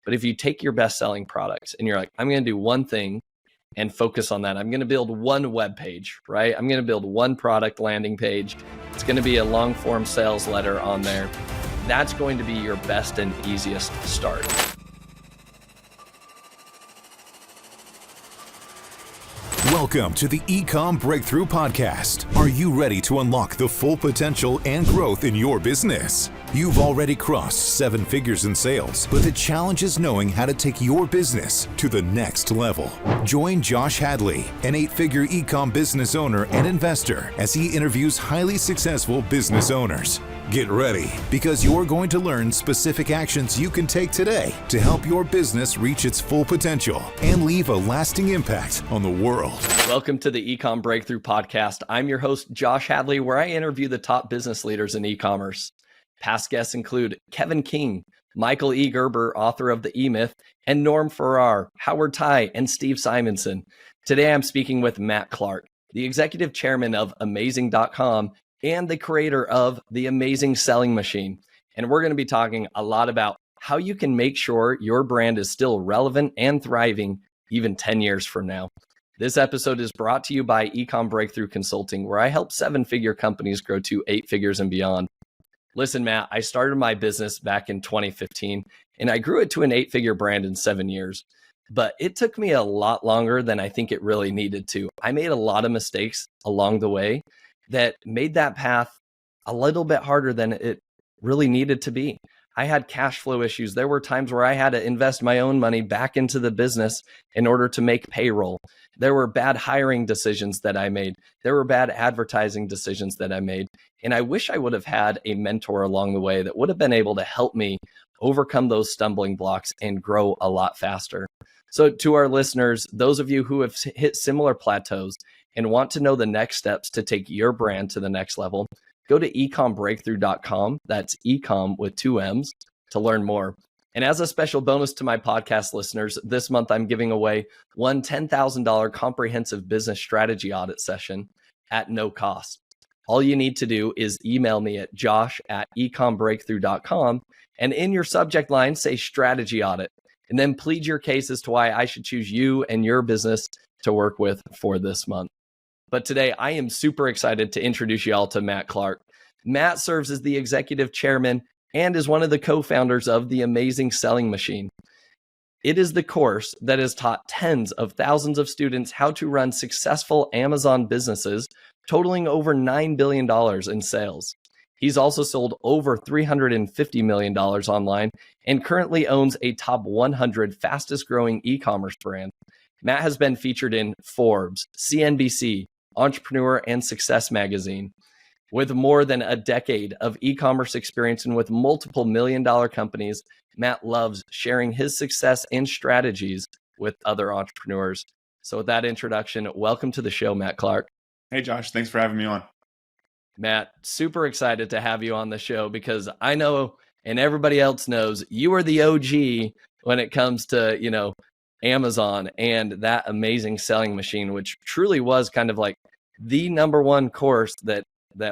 But if you take your best selling products and you're like, I'm going to do one thing and focus on that. I'm going to build one web page, right? I'm going to build one product landing page. It's going to be a long form sales letter on there. That's going to be your best and easiest start. Welcome to the Ecom Breakthrough Podcast. Are you ready to unlock the full potential and growth in your business? You've already crossed 7 figures in sales, but the challenge is knowing how to take your business to the next level. Join Josh Hadley, an 8-figure ecom business owner and investor, as he interviews highly successful business owners. Get ready, because you're going to learn specific actions you can take today to help your business reach its full potential and leave a lasting impact on the world. Welcome to the Ecom Breakthrough Podcast. I'm your host, Josh Hadley, where I interview the top business leaders in e-commerce. Past guests include Kevin King, Michael E. Gerber, author of The E-Myth, and Norm Farrar, Howard Tai, and Steve Simonson. Today, I'm speaking with Matt Clark, the executive chairman of Amazing.com and the creator of The Amazing Selling Machine. And we're going to be talking a lot about how you can make sure your brand is still relevant and thriving even 10 years from now. This episode is brought to you by Ecom Breakthrough Consulting, where I help 7-figure companies grow to 8 figures and beyond. Listen, Matt, I started my business back in 2015, and I grew it to an 8-figure brand in 7 years. But it took me a lot longer than I think it really needed to. I made a lot of mistakes along the way that made that path a little bit harder than it really needed to be. I had cash flow issues. There were times where I had to invest my own money back into the business in order to make payroll. There were bad hiring decisions that I made. There were bad advertising decisions that I made. And I wish I would have had a mentor along the way that would have been able to help me overcome those stumbling blocks and grow a lot faster. So to our listeners, those of you who have hit similar plateaus and want to know the next steps to take your brand to the next level, go to ecombreakthrough.com. That's ecom with 2 M's to learn more. And as a special bonus to my podcast listeners, this month I'm giving away one $10,000 comprehensive business strategy audit session at no cost. All you need to do is email me at josh@ecombreakthrough.com, and in your subject line, say strategy audit, and then plead your case as to why I should choose you and your business to work with for this month. But today, I am super excited to introduce you all to Matt Clark. Matt serves as the executive chairman and is one of the co-founders of The Amazing Selling Machine. It is the course that has taught tens of thousands of students how to run successful Amazon businesses, totaling over $9 billion in sales. He's also sold over $350 million online and currently owns a top 100 fastest growing e-commerce brand. Matt has been featured in Forbes, CNBC, Entrepreneur, and Success magazine. With more than a decade of e-commerce experience and with multiple million-dollar companies, Matt loves sharing his success and strategies with other entrepreneurs. So with that introduction, welcome to the show, Matt Clark. Hey, Josh. Thanks for having me on. Matt, super excited to have you on the show because I know, and everybody else knows, you are the OG when it comes to, Amazon and that Amazing Selling Machine, which truly was kind of like the number one course that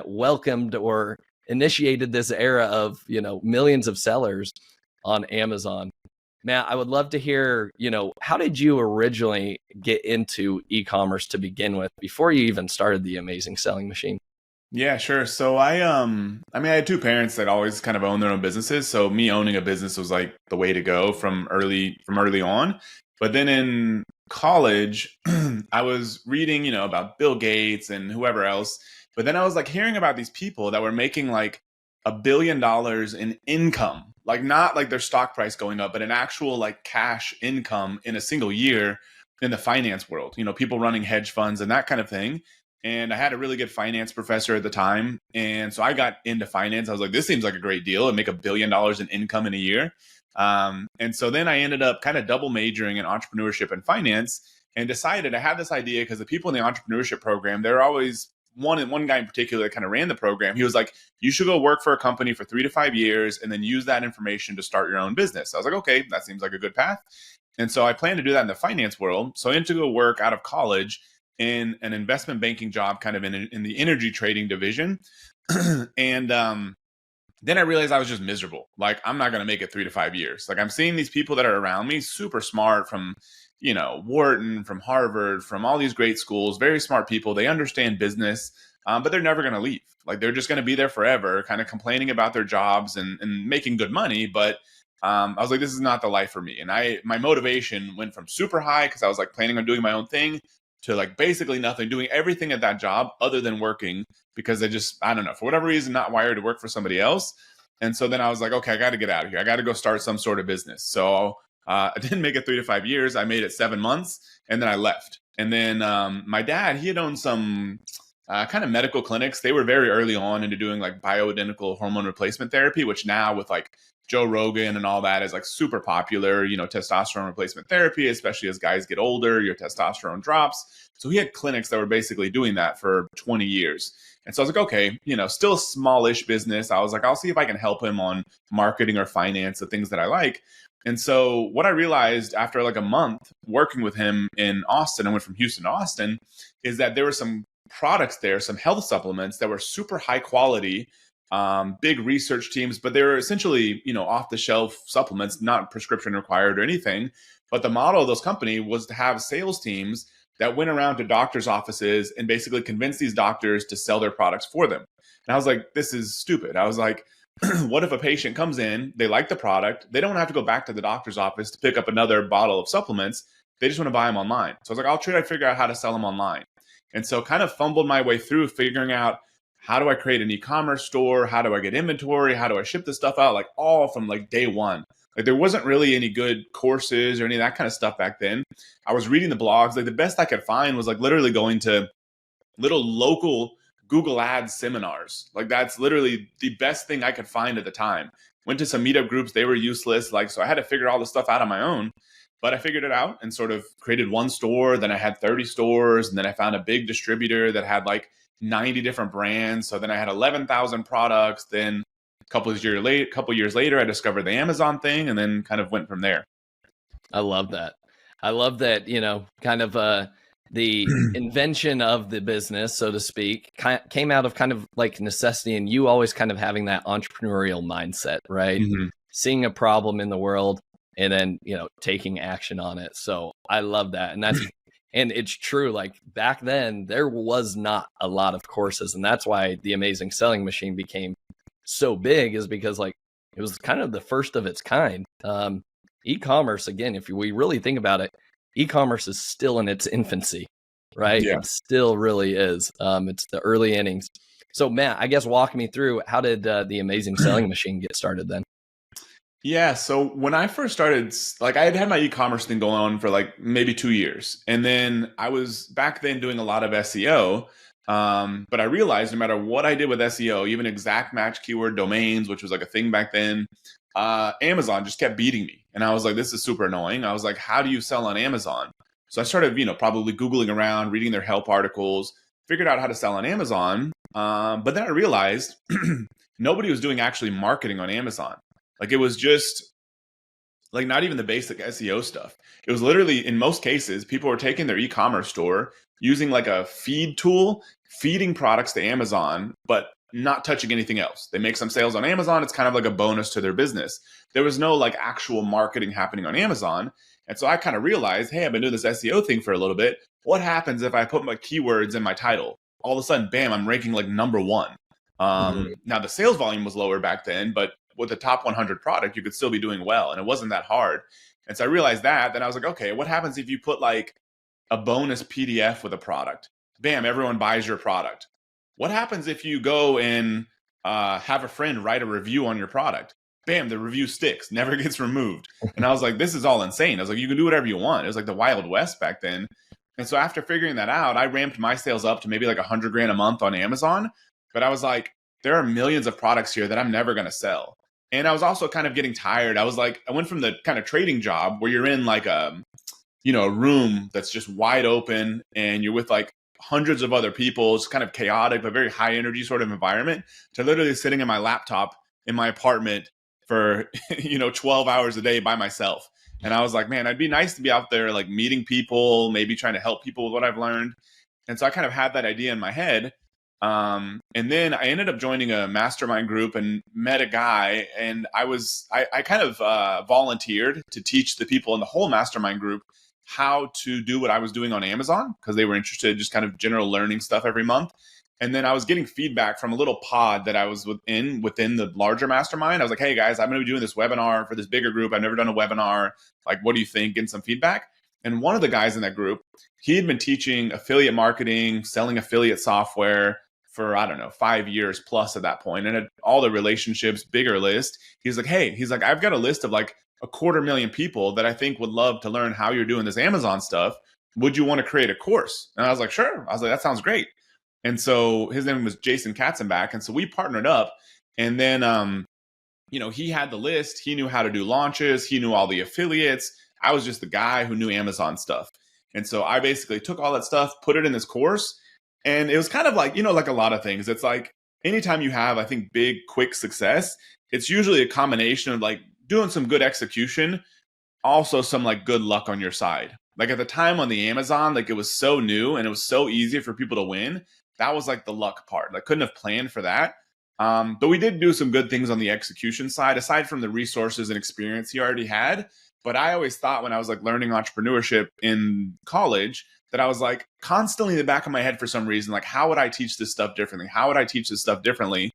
welcomed or initiated this era of, millions of sellers on Amazon. Matt, I would love to hear, how did you originally get into e-commerce to begin with before you even started the Amazing Selling Machine? Yeah, sure. So I had 2 parents that always kind of owned their own businesses. So me owning a business was like the way to go from early on. But then in college, I was reading, about Bill Gates and whoever else. But then I was like hearing about these people that were making like $1 billion in income, like not like their stock price going up, but an actual like cash income in a single year in the finance world, people running hedge funds and that kind of thing. And I had a really good finance professor at the time. And so I got into finance. I was like, this seems like a great deal and make $1 billion in income in a year. And so then I ended up kind of double majoring in entrepreneurship and finance and decided I had this idea because the people in the entrepreneurship program, they're always one guy in particular that kind of ran the program. He was like, you should go work for a company for 3 to 5 years and then use that information to start your own business. I was like, okay, that seems like a good path. And so I plan to do that in the finance world. So I went to go work out of college in an investment banking job, kind of in the energy trading division. And Then I realized I was just miserable. Like, I'm not going to make it 3 to 5 years. Like, I'm seeing these people that are around me, super smart, from, Wharton, from Harvard, from all these great schools, very smart people. They understand business, but they're never going to leave. Like, they're just going to be there forever, kind of complaining about their jobs and making good money. But I was like, this is not the life for me. And my motivation went from super high, because I was like planning on doing my own thing, to like basically nothing, doing everything at that job other than working, because I don't know, for whatever reason, not wired to work for somebody else. And so then I was like, okay, I got to get out of here. I got to go start some sort of business. So I didn't make it 3 to 5 years. I made it 7 months, and then I left. And then my dad, he had owned some kind of medical clinics. They were very early on into doing like bioidentical hormone replacement therapy, which now with like Joe Rogan and all that is like super popular, testosterone replacement therapy, especially as guys get older, your testosterone drops. So he had clinics that were basically doing that for 20 years. And so I was like, okay, still a smallish business. I was like, I'll see if I can help him on marketing or finance, the things that I like. And so what I realized after like a month working with him in Austin, I went from Houston to Austin, is that there were some products there, some health supplements that were super high quality, big research teams, but they were essentially, off the shelf supplements, not prescription required or anything. But the model of those companies was to have sales teams that went around to doctors' offices and basically convinced these doctors to sell their products for them. And I was like, this is stupid. I was like, what if a patient comes in, they like the product, they don't have to go back to the doctor's office to pick up another bottle of supplements. They just want to buy them online. So I was like, I'll try to figure out how to sell them online. And so kind of fumbled my way through figuring out, how do I create an e-commerce store? How do I get inventory? How do I ship this stuff out? Like all from like day one. Like there wasn't really any good courses or any of that kind of stuff back then. I was reading the blogs. Like the best I could find was like literally going to little local Google Ads seminars. Like that's literally the best thing I could find at the time. Went to some meetup groups. They were useless. Like, so I had to figure all this stuff out on my own. But I figured it out and sort of created one store. Then I had 30 stores. And then I found a big distributor that had like 90 different brands. So then I had 11,000 products. Then a couple years later, I discovered the Amazon thing and then kind of went from there. I love that. I love that, kind of the invention of the business, so to speak, came out of kind of like necessity, and you always kind of having that entrepreneurial mindset, right? Mm-hmm. Seeing a problem in the world and then, taking action on it. So I love that. And that's and it's true. Like back then, there was not a lot of courses. And that's why the Amazing Selling Machine became so big, is because like it was kind of the first of its kind. E-commerce, again, if we really think about it, e-commerce is still in its infancy, right? Yeah. It still really is. It's the early innings. So Matt, I guess walk me through, how did the Amazing Selling Machine get started then? Yeah. So when I first started, like I had my e-commerce thing going on for like maybe 2 years. And then I was back then doing a lot of SEO. But I realized no matter what I did with SEO, even exact match keyword domains, which was like a thing back then, Amazon just kept beating me. And I was like, this is super annoying. I was like, how do you sell on Amazon? So I started, probably Googling around, reading their help articles, figured out how to sell on Amazon. But then I realized nobody was doing actually marketing on Amazon. Like it was just like not even the basic SEO stuff. It was literally, in most cases, people were taking their e-commerce store, using like a feed tool, feeding products to Amazon, but not touching anything else. They make some sales on Amazon. It's kind of like a bonus to their business. There was no like actual marketing happening on Amazon. And so I kind of realized, hey, I've been doing this SEO thing for a little bit. What happens if I put my keywords in my title? All of a sudden, bam, I'm ranking like number one. Now the sales volume was lower back then, but with the top 100 product, you could still be doing well. And it wasn't that hard. And so I realized that. Then I was like, okay, what happens if you put like a bonus PDF with a product? Bam, everyone buys your product. What happens if you go and have a friend write a review on your product? Bam, the review sticks, never gets removed. And I was like, this is all insane. I was like, you can do whatever you want. It was like the Wild West back then. And so after figuring that out, I ramped my sales up to maybe like $100,000 a month on Amazon. But I was like, there are millions of products here that I'm never going to sell. And I was also kind of getting tired. I was like, I went from the kind of trading job where you're in like a room that's just wide open and you're with like hundreds of other people. It's kind of chaotic, but very high energy sort of environment, to literally sitting in my laptop in my apartment for, 12 hours a day by myself. And I was like, man, it'd be nice to be out there, like meeting people, maybe trying to help people with what I've learned. And so I kind of had that idea in my head. And then I ended up joining a mastermind group and met a guy, and I kind of volunteered to teach the people in the whole mastermind group how to do what I was doing on Amazon, because they were interested in just kind of general learning stuff every month. And then I was getting feedback from a little pod that I was within the larger mastermind. I was like, hey guys, I'm going to be doing this webinar for this bigger group. I've never done a webinar. Like, what do you think? Getting some feedback. And one of the guys in that group, he had been teaching affiliate marketing, selling affiliate software for, I don't know, 5 years plus at that point, and had all the relationships, bigger list. He's like, hey, I've got a list of like 250,000 people that I think would love to learn how you're doing this Amazon stuff. Would you want to create a course? And I was like, sure. I was like, that sounds great. And so his name was Jason Katzenbach. And so we partnered up, and then, he had the list. He knew how to do launches. He knew all the affiliates. I was just the guy who knew Amazon stuff. And so I basically took all that stuff, put it in this course. And it was kind of like, like a lot of things. It's like anytime you have, I think, big, quick success, it's usually a combination of like doing some good execution, also some like good luck on your side. Like at the time on the Amazon, like it was so new and it was so easy for people to win. That was like the luck part. I couldn't have planned for that. But we did do some good things on the execution side, aside from the resources and experience he already had. But I always thought when I was like learning entrepreneurship in college that I was like constantly in the back of my head for some reason, like, how would I teach this stuff differently? How would I teach this stuff differently?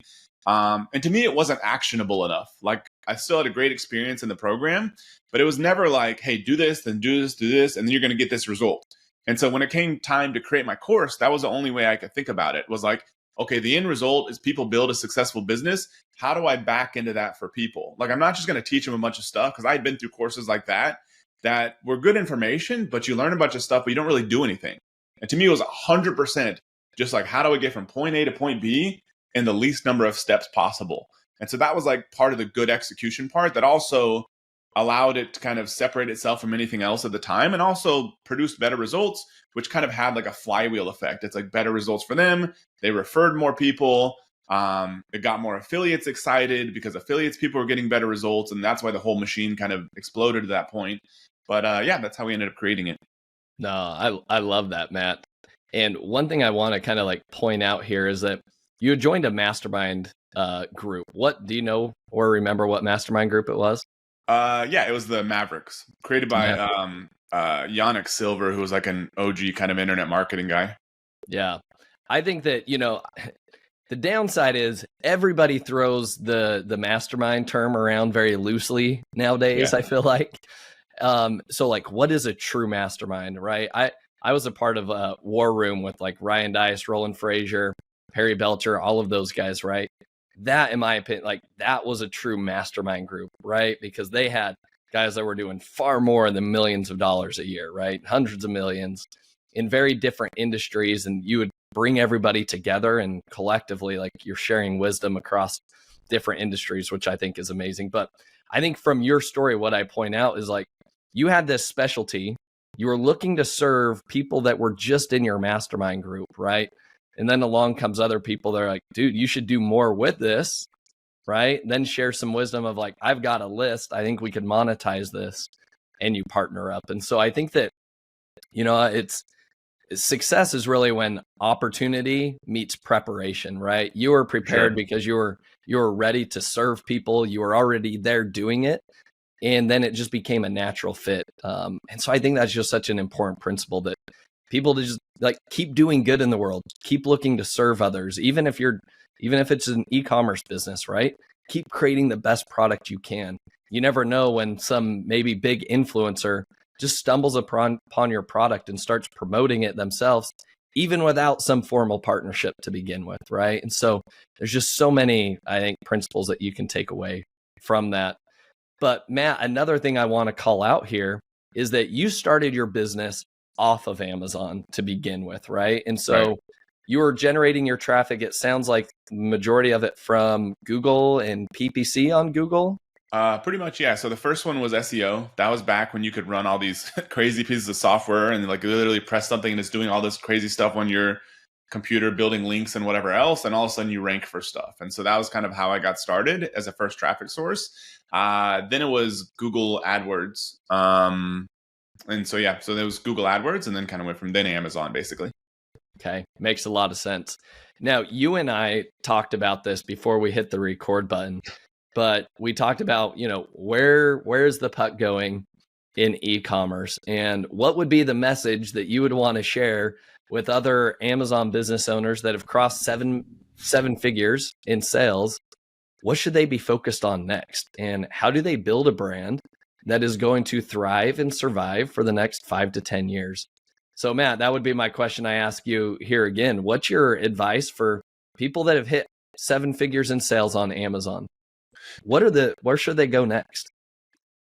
And to me, it wasn't actionable enough. Like I still had a great experience in the program, but it was never like, hey, do this, then do this, and then you're going to get this result. And so when it came time to create my course, that was the only way I could think about it. Was like, okay, the end result is people build a successful business. How do I back into that for people? Like, I'm not just going to teach them a bunch of stuff, because I had been through courses like that were good information, but you learn a bunch of stuff, but you don't really do anything. And to me, it was 100% just like, how do I get from point A to point B in the least number of steps possible? And so that was like part of the good execution part that also allowed it to kind of separate itself from anything else at the time, and also produced better results, which kind of had like a flywheel effect. It's like better results for them. They referred more people. It got more affiliates excited because affiliates people were getting better results. And that's why the whole machine kind of exploded at that point. But that's how we ended up creating it. No, I love that, Matt. And one thing I want to kind of like point out here is that you had joined a mastermind group. What do you know or remember what mastermind group it was? It was the Mavericks, created by Yannick Silver, who was like an OG kind of internet marketing guy. Yeah. I think that, the downside is everybody throws the mastermind term around very loosely nowadays, I feel like. So like, what is a true mastermind, right? I was a part of a War Room with like Ryan Dice, Roland Frazier, Perry Belcher, all of those guys, right? That, in my opinion, like that was a true mastermind group, right? Because they had guys that were doing far more than millions of dollars a year, right? Hundreds of millions in very different industries. And you would bring everybody together and collectively, like you're sharing wisdom across different industries, which I think is amazing. But I think from your story, what I point out is like, you had this specialty, you were looking to serve people that were just in your mastermind group, right? And then along comes other people that are like, dude, you should do more with this, right? Then share some wisdom of like, I've got a list. I think we could monetize this, and you partner up. And so I think that, it's success is really when opportunity meets preparation, right? You were prepared because you were ready to serve people. You were already there doing it. And then it just became a natural fit. And so I think that's just such an important principle, that people to just like keep doing good in the world, keep looking to serve others, even if it's an e-commerce business, right? Keep creating the best product you can. You never know when some maybe big influencer just stumbles upon your product and starts promoting it themselves, even without some formal partnership to begin with, right? And so there's just so many, I think, principles that you can take away from that. But Matt, another thing I want to call out here is that you started your business off of Amazon to begin with, right? And so you were generating your traffic, it sounds like the majority of it from Google and PPC on Google. Pretty much, yeah. So the first one was SEO. That was back when you could run all these crazy pieces of software and like literally press something and it's doing all this crazy stuff on your computer, building links and whatever else. And all of a sudden you rank for stuff. And so that was kind of how I got started as a first traffic source. Then it was Google AdWords. And so, so there was Google AdWords, and then kind of went from then to Amazon, basically. Okay. Makes a lot of sense. Now, you and I talked about this before we hit the record button, but we talked about, where's the puck going in e-commerce, and what would be the message that you would want to share with other Amazon business owners that have crossed seven figures in sales. What should they be focused on next? And how do they build a brand that is going to thrive and survive for the next 5 to 10 years? So Matt, that would be my question I ask you here again. What's your advice for people that have hit 7 figures in sales on Amazon? Where should they go next?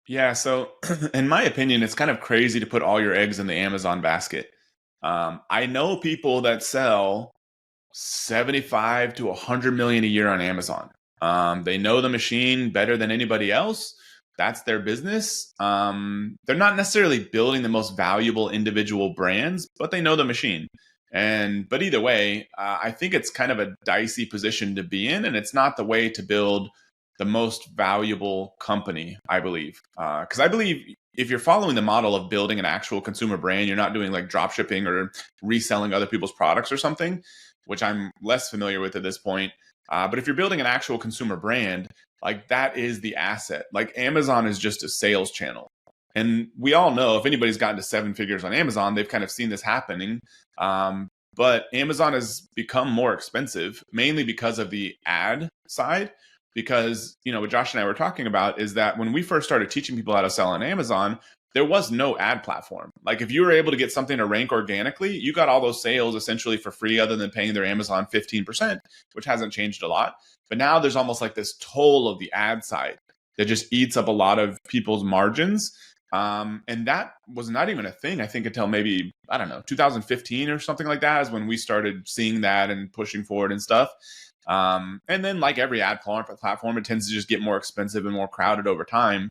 Yeah, so in my opinion, it's kind of crazy to put all your eggs in the Amazon basket. I know people that sell 75 to 100 million a year on Amazon. They know the machine better than anybody else. That's their business. They're not necessarily building the most valuable individual brands, but they know the machine. But either way, I think it's kind of a dicey position to be in, and it's not the way to build the most valuable company, I believe. Because I believe if you're following the model of building an actual consumer brand, you're not doing like drop shipping or reselling other people's products or something, which I'm less familiar with at this point. But if you're building an actual consumer brand, like that is the asset. Like Amazon is just a sales channel. And we all know if anybody's gotten to 7 figures on Amazon, they've kind of seen this happening. But Amazon has become more expensive, mainly because of the ad side. Because, what Josh and I were talking about is that when we first started teaching people how to sell on Amazon, there was no ad platform. Like if you were able to get something to rank organically, you got all those sales essentially for free other than paying their Amazon 15%, which hasn't changed a lot. But now there's almost like this toll of the ad side that just eats up a lot of people's margins. And that was not even a thing, I think, until maybe, 2015 or something like that is when we started seeing that and pushing forward and stuff. And then like every ad platform, it tends to just get more expensive and more crowded over time.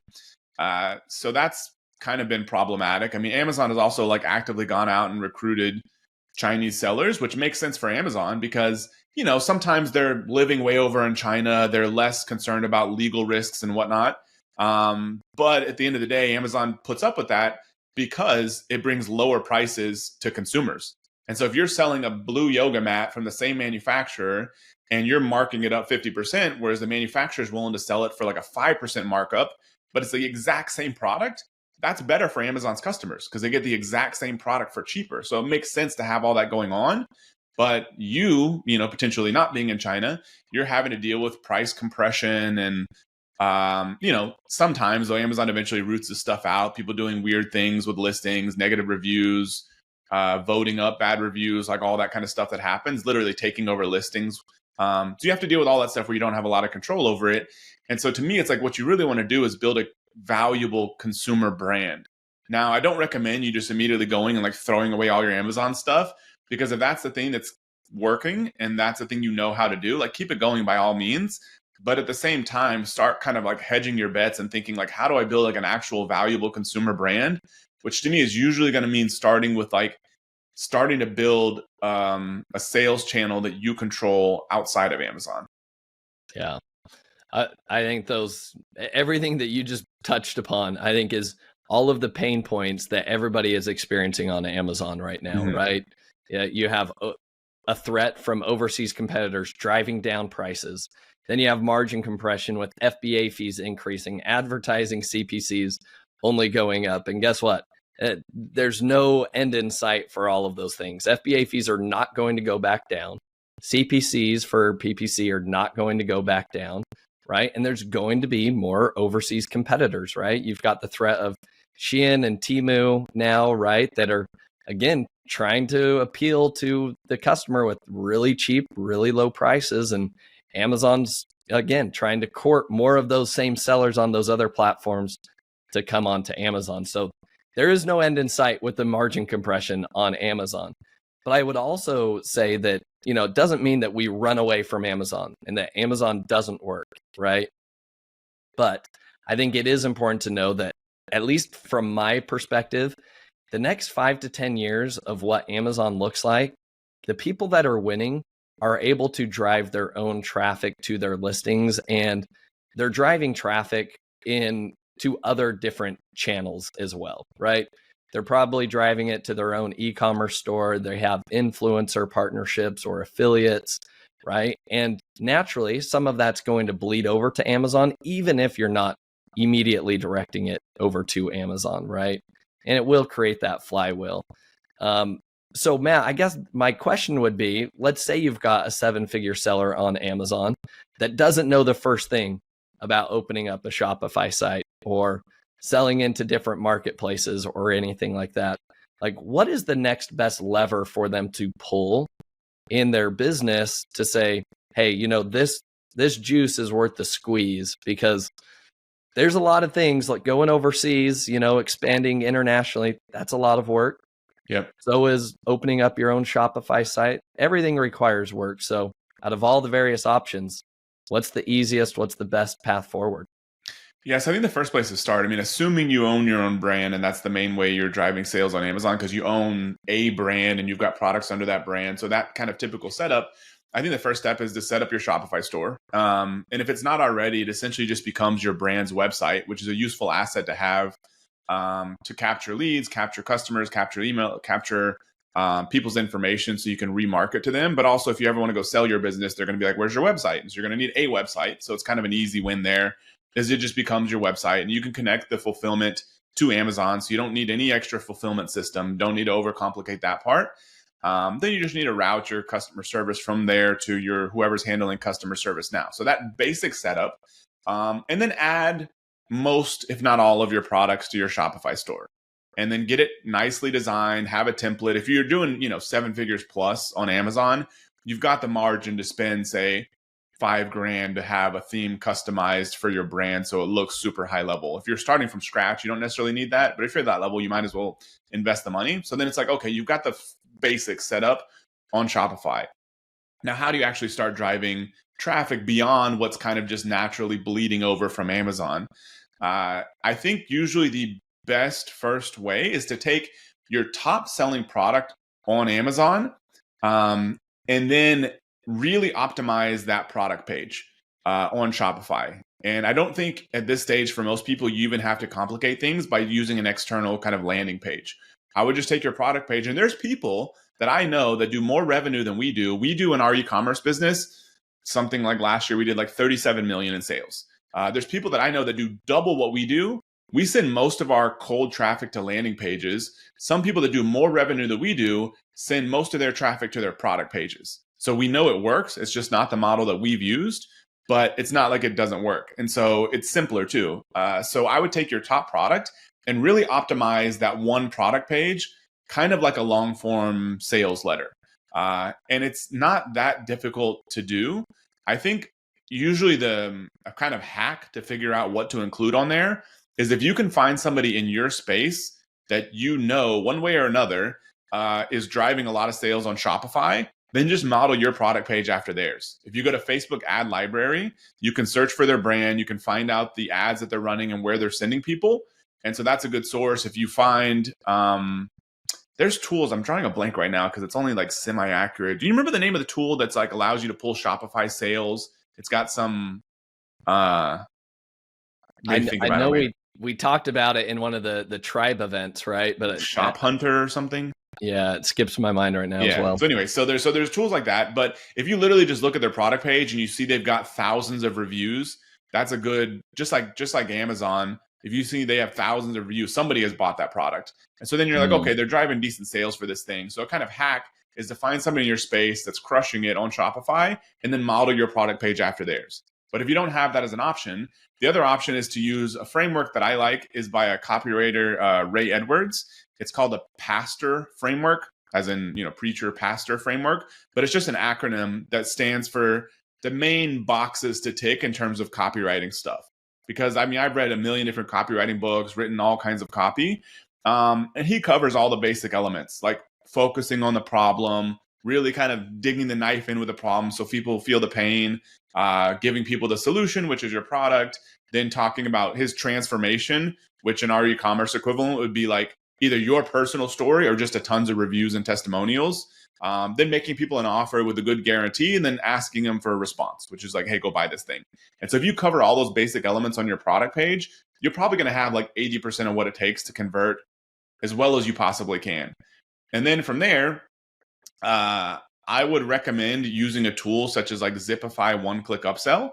So that's kind of been problematic. I mean, Amazon has also like actively gone out and recruited Chinese sellers, which makes sense for Amazon because, sometimes they're living way over in China. They're less concerned about legal risks and whatnot. But at the end of the day, Amazon puts up with that because it brings lower prices to consumers. And so if you're selling a blue yoga mat from the same manufacturer and you're marking it up 50%, whereas the manufacturer is willing to sell it for like a 5% markup, but it's the exact same product, that's better for Amazon's customers because they get the exact same product for cheaper. So it makes sense to have all that going on. But potentially not being in China, you're having to deal with price compression and, sometimes though Amazon eventually roots this stuff out, people doing weird things with listings, negative reviews, voting up bad reviews, like all that kind of stuff that happens, literally taking over listings. So you have to deal with all that stuff where you don't have a lot of control over it. And so to me, it's like what you really want to do is build a valuable consumer brand. Now, I don't recommend you just immediately going and like throwing away all your Amazon stuff, because if that's the thing that's working and that's the thing you know how to do, like keep it going by all means. But at the same time, start kind of like hedging your bets and thinking like, how do I build like an actual valuable consumer brand? Which to me is usually going to mean starting to build a sales channel that you control outside of Amazon. Yeah. I think everything that you just touched upon, I think is all of the pain points that everybody is experiencing on Amazon right now, mm-hmm. right? Yeah, you have a threat from overseas competitors driving down prices. Then you have margin compression with FBA fees increasing, advertising CPCs only going up. And guess what? There's no end in sight for all of those things. FBA fees are not going to go back down. CPCs for PPC are not going to go back down, right? And there's going to be more overseas competitors, right? You've got the threat of Shein and Temu now, right? That are, again, trying to appeal to the customer with really cheap, really low prices. And Amazon's, again, trying to court more of those same sellers on those other platforms to come onto Amazon. So there is no end in sight with the margin compression on Amazon. But I would also say that, it doesn't mean that we run away from Amazon and that Amazon doesn't work, right? But I think it is important to know that, at least from my perspective, the next 5 to 10 years of what Amazon looks like, the people that are winning are able to drive their own traffic to their listings, and they're driving traffic to other different channels as well, right? They're probably driving it to their own e-commerce store. They have influencer partnerships or affiliates, right? And naturally, some of that's going to bleed over to Amazon, even if you're not immediately directing it over to Amazon, right? And it will create that flywheel. So Matt, I guess my question would be, let's say you've got a 7-figure seller on Amazon that doesn't know the first thing about opening up a Shopify site or selling into different marketplaces or anything like that. Like, what is the next best lever for them to pull in their business to say, hey, this juice is worth the squeeze? Because there's a lot of things like going overseas, expanding internationally. That's a lot of work. Yep. So is opening up your own Shopify site. Everything requires work. So out of all the various options, what's the easiest, what's the best path forward? Yes, I think the first place to start, assuming you own your own brand and that's the main way you're driving sales on Amazon because you own a brand and you've got products under that brand. So that kind of typical setup, I think the first step is to set up your Shopify store. And if it's not already, it essentially just becomes your brand's website, which is a useful asset to have to capture leads, capture customers, capture email, capture people's information so you can remarket to them. But also if you ever want to go sell your business, they're going to be like, where's your website? And so you're going to need a website. So it's kind of an easy win there. Is it just becomes your website and you can connect the fulfillment to Amazon. So you don't need any extra fulfillment system. Don't need to overcomplicate that part. Then you just need to route your customer service from there to your whoever's handling customer service now. So that basic setup, and then add most, if not all of your products to your Shopify store and then get it nicely designed, have a template. If you're doing, 7 figures plus on Amazon, you've got the margin to spend, say, $5,000 to have a theme customized for your brand so it looks super high level. If you're starting from scratch, you don't necessarily need that. But if you're at that level, you might as well invest the money. So then it's like, okay, you've got the basics set up on Shopify. Now, how do you actually start driving traffic beyond what's kind of just naturally bleeding over from Amazon? I think usually the best first way is to take your top selling product on Amazon and then really optimize that product page on Shopify. And I don't think at this stage for most people, you even have to complicate things by using an external kind of landing page. I would just take your product page. And there's people that I know that do more revenue than we do. We do in our e-commerce business, something like last year, we did like 37 million in sales. There's people that I know that do double what we do. We send most of our cold traffic to landing pages. Some people that do more revenue than we do send most of their traffic to their product pages. So we know it works. It's just not the model that we've used, but it's not like it doesn't work. And so it's simpler too. So I would take your top product and really optimize that one product page, kind of like a long form sales letter. And it's not that difficult to do. I think usually the kind of hack to figure out what to include on there is if you can find somebody in your space that one way or another is driving a lot of sales on Shopify, then just model your product page after theirs. If you go to Facebook ad library, you can search for their brand. You can find out the ads that they're running and where they're sending people. And so that's a good source. If you find, there's tools, I'm drawing a blank right now because it's only like semi-accurate. Do you remember the name of the tool that's like allows you to pull Shopify sales? It's got some, I know we talked about it in one of the tribe events, right? But Shop Hunter or something. Yeah, it skips my mind right now as well. So anyway, so there's tools like that. But if you literally just look at their product page and you see they've got thousands of reviews, that's a good, just like Amazon, if you see they have thousands of reviews, somebody has bought that product. And so then you're like, okay, they're driving decent sales for this thing. So a kind of hack is to find somebody in your space that's crushing it on Shopify and then model your product page after theirs. But if you don't have that as an option, the other option is to use a framework that I like is by a copywriter, Ray Edwards. It's called a pastor framework, as in, preacher, pastor framework. But it's just an acronym that stands for the main boxes to tick in terms of copywriting stuff. Because, I've read a million different copywriting books, written all kinds of copy. And he covers all the basic elements, like focusing on the problem, really kind of digging the knife in with the problem so people feel the pain, giving people the solution, which is your product, then talking about his transformation, which in our e-commerce equivalent would be like either your personal story or just a tons of reviews and testimonials, then making people an offer with a good guarantee and then asking them for a response, which is like, hey, go buy this thing. And so if you cover all those basic elements on your product page, you're probably going to have like 80% of what it takes to convert as well as you possibly can. And then from there, I would recommend using a tool such as like Zipify one-click upsell.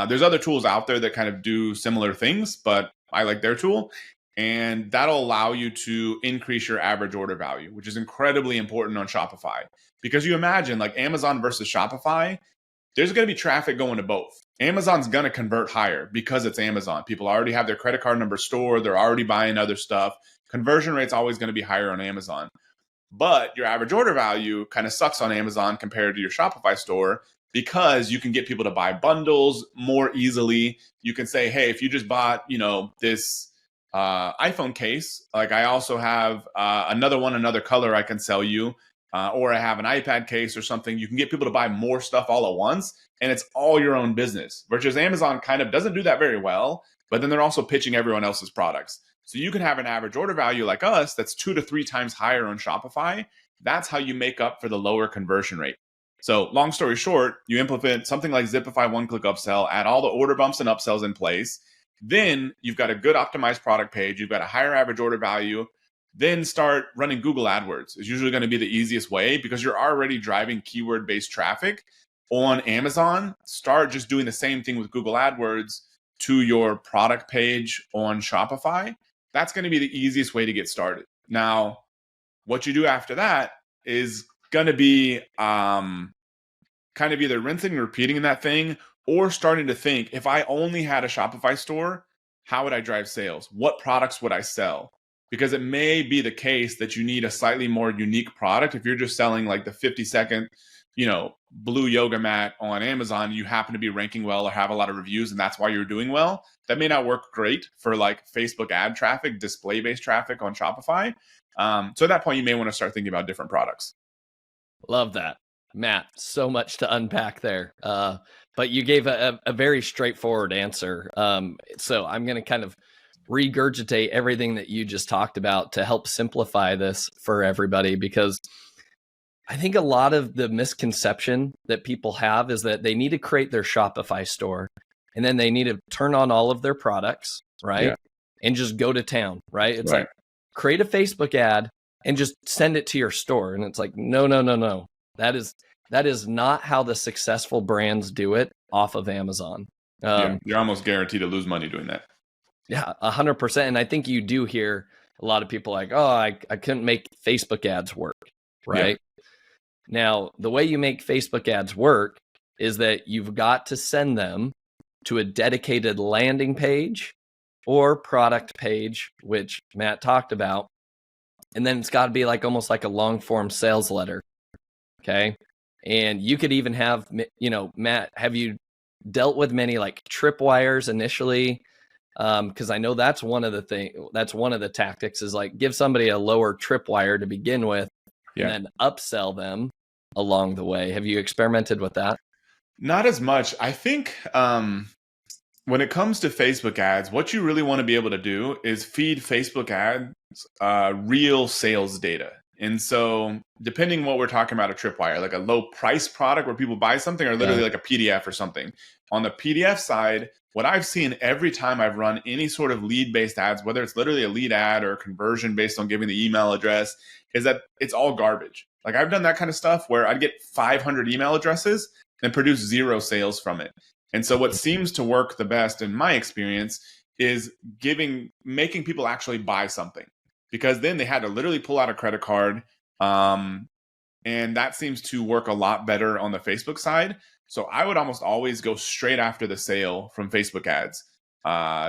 There's other tools out there that kind of do similar things, but I like their tool. And that'll allow you to increase your average order value, which is incredibly important on Shopify. Because you imagine like Amazon versus Shopify, there's going to be traffic going to both. Amazon's going to convert higher because it's Amazon. People already have their credit card number stored. They're already buying other stuff. Conversion rate's always going to be higher on Amazon. But your average order value kind of sucks on Amazon compared to your Shopify store because you can get people to buy bundles more easily. You can say, hey, if you just bought, this iPhone case, like I also have another color I can sell you, or I have an iPad case or something. You can get people to buy more stuff all at once, and it's all your own business. Versus Amazon kind of doesn't do that very well, but then they're also pitching everyone else's products. So you can have an average order value like us that's 2 to 3 times higher on Shopify. That's how you make up for the lower conversion rate. So long story short, you implement something like Zipify one-click upsell, add all the order bumps and upsells in place. Then you've got a good optimized product page. You've got a higher average order value. Then start running Google AdWords. It's usually going to be the easiest way because you're already driving keyword-based traffic on Amazon. Start just doing the same thing with Google AdWords to your product page on Shopify. That's going to be the easiest way to get started. Now, what you do after that is going to be kind of either rinsing and repeating that thing, or starting to think, if I only had a Shopify store, how would I drive sales? What products would I sell? Because it may be the case that you need a slightly more unique product. If you're just selling like the 50-second, blue yoga mat on Amazon, you happen to be ranking well or have a lot of reviews, and that's why you're doing well. That may not work great for like Facebook ad traffic, display-based traffic on Shopify. So at that point, you may want to start thinking about different products. Love that. Matt, so much to unpack there. But you gave a very straightforward answer. So I'm going to kind of regurgitate everything that you just talked about to help simplify this for everybody, because I think a lot of the misconception that people have is that they need to create their Shopify store and then they need to turn on all of their products, right? Yeah. And just go to town, right? It's like create a Facebook ad and just send it to your store. And it's like, no. That is not how the successful brands do it off of Amazon. You're almost guaranteed to lose money doing that. Yeah, 100%. And I think you do hear a lot of people like, oh, I couldn't make Facebook ads work, right? Yeah. Now, the way you make Facebook ads work is that you've got to send them to a dedicated landing page or product page, which Matt talked about. And then it's got to be like almost like a long form sales letter. Okay. And you could even have, Matt, have you dealt with many like tripwires initially? Because I know that's one of the tactics is like give somebody a lower tripwire to begin with, and then upsell them along the way. Have you experimented with that? Not as much. I think when it comes to Facebook ads, what you really want to be able to do is feed Facebook ads real sales data. And so depending what we're talking about, a tripwire, like a low price product where people buy something, or literally like a PDF or something. On the PDF side, what I've seen every time I've run any sort of lead-based ads, whether it's literally a lead ad or conversion based on giving the email address, is that it's all garbage. Like I've done that kind of stuff where I'd get 500 email addresses and produce 0 sales from it. And so what seems to work the best in my experience is making people actually buy something. Because then they had to literally pull out a credit card. And that seems to work a lot better on the Facebook side. So I would almost always go straight after the sale from Facebook ads.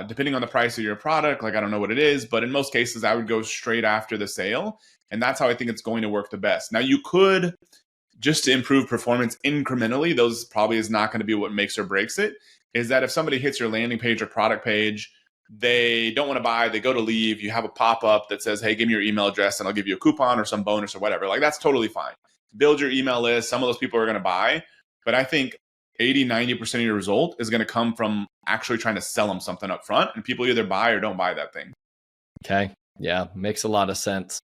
Depending on the price of your product, like I don't know what it is, but in most cases, I would go straight after the sale. And that's how I think it's going to work the best. Now you could, just to improve performance incrementally, those probably is not going to be what makes or breaks it, is that if somebody hits your landing page or product page, they don't want to buy, they go to leave, you have a pop-up that says, hey, give me your email address and I'll give you a coupon or some bonus or whatever. Like that's totally fine. Build your email list. Some of those people are going to buy, but I think 80-90% of your result is going to come from actually trying to sell them something up front, and people either buy or don't buy that thing. Okay. Yeah. Makes a lot of sense.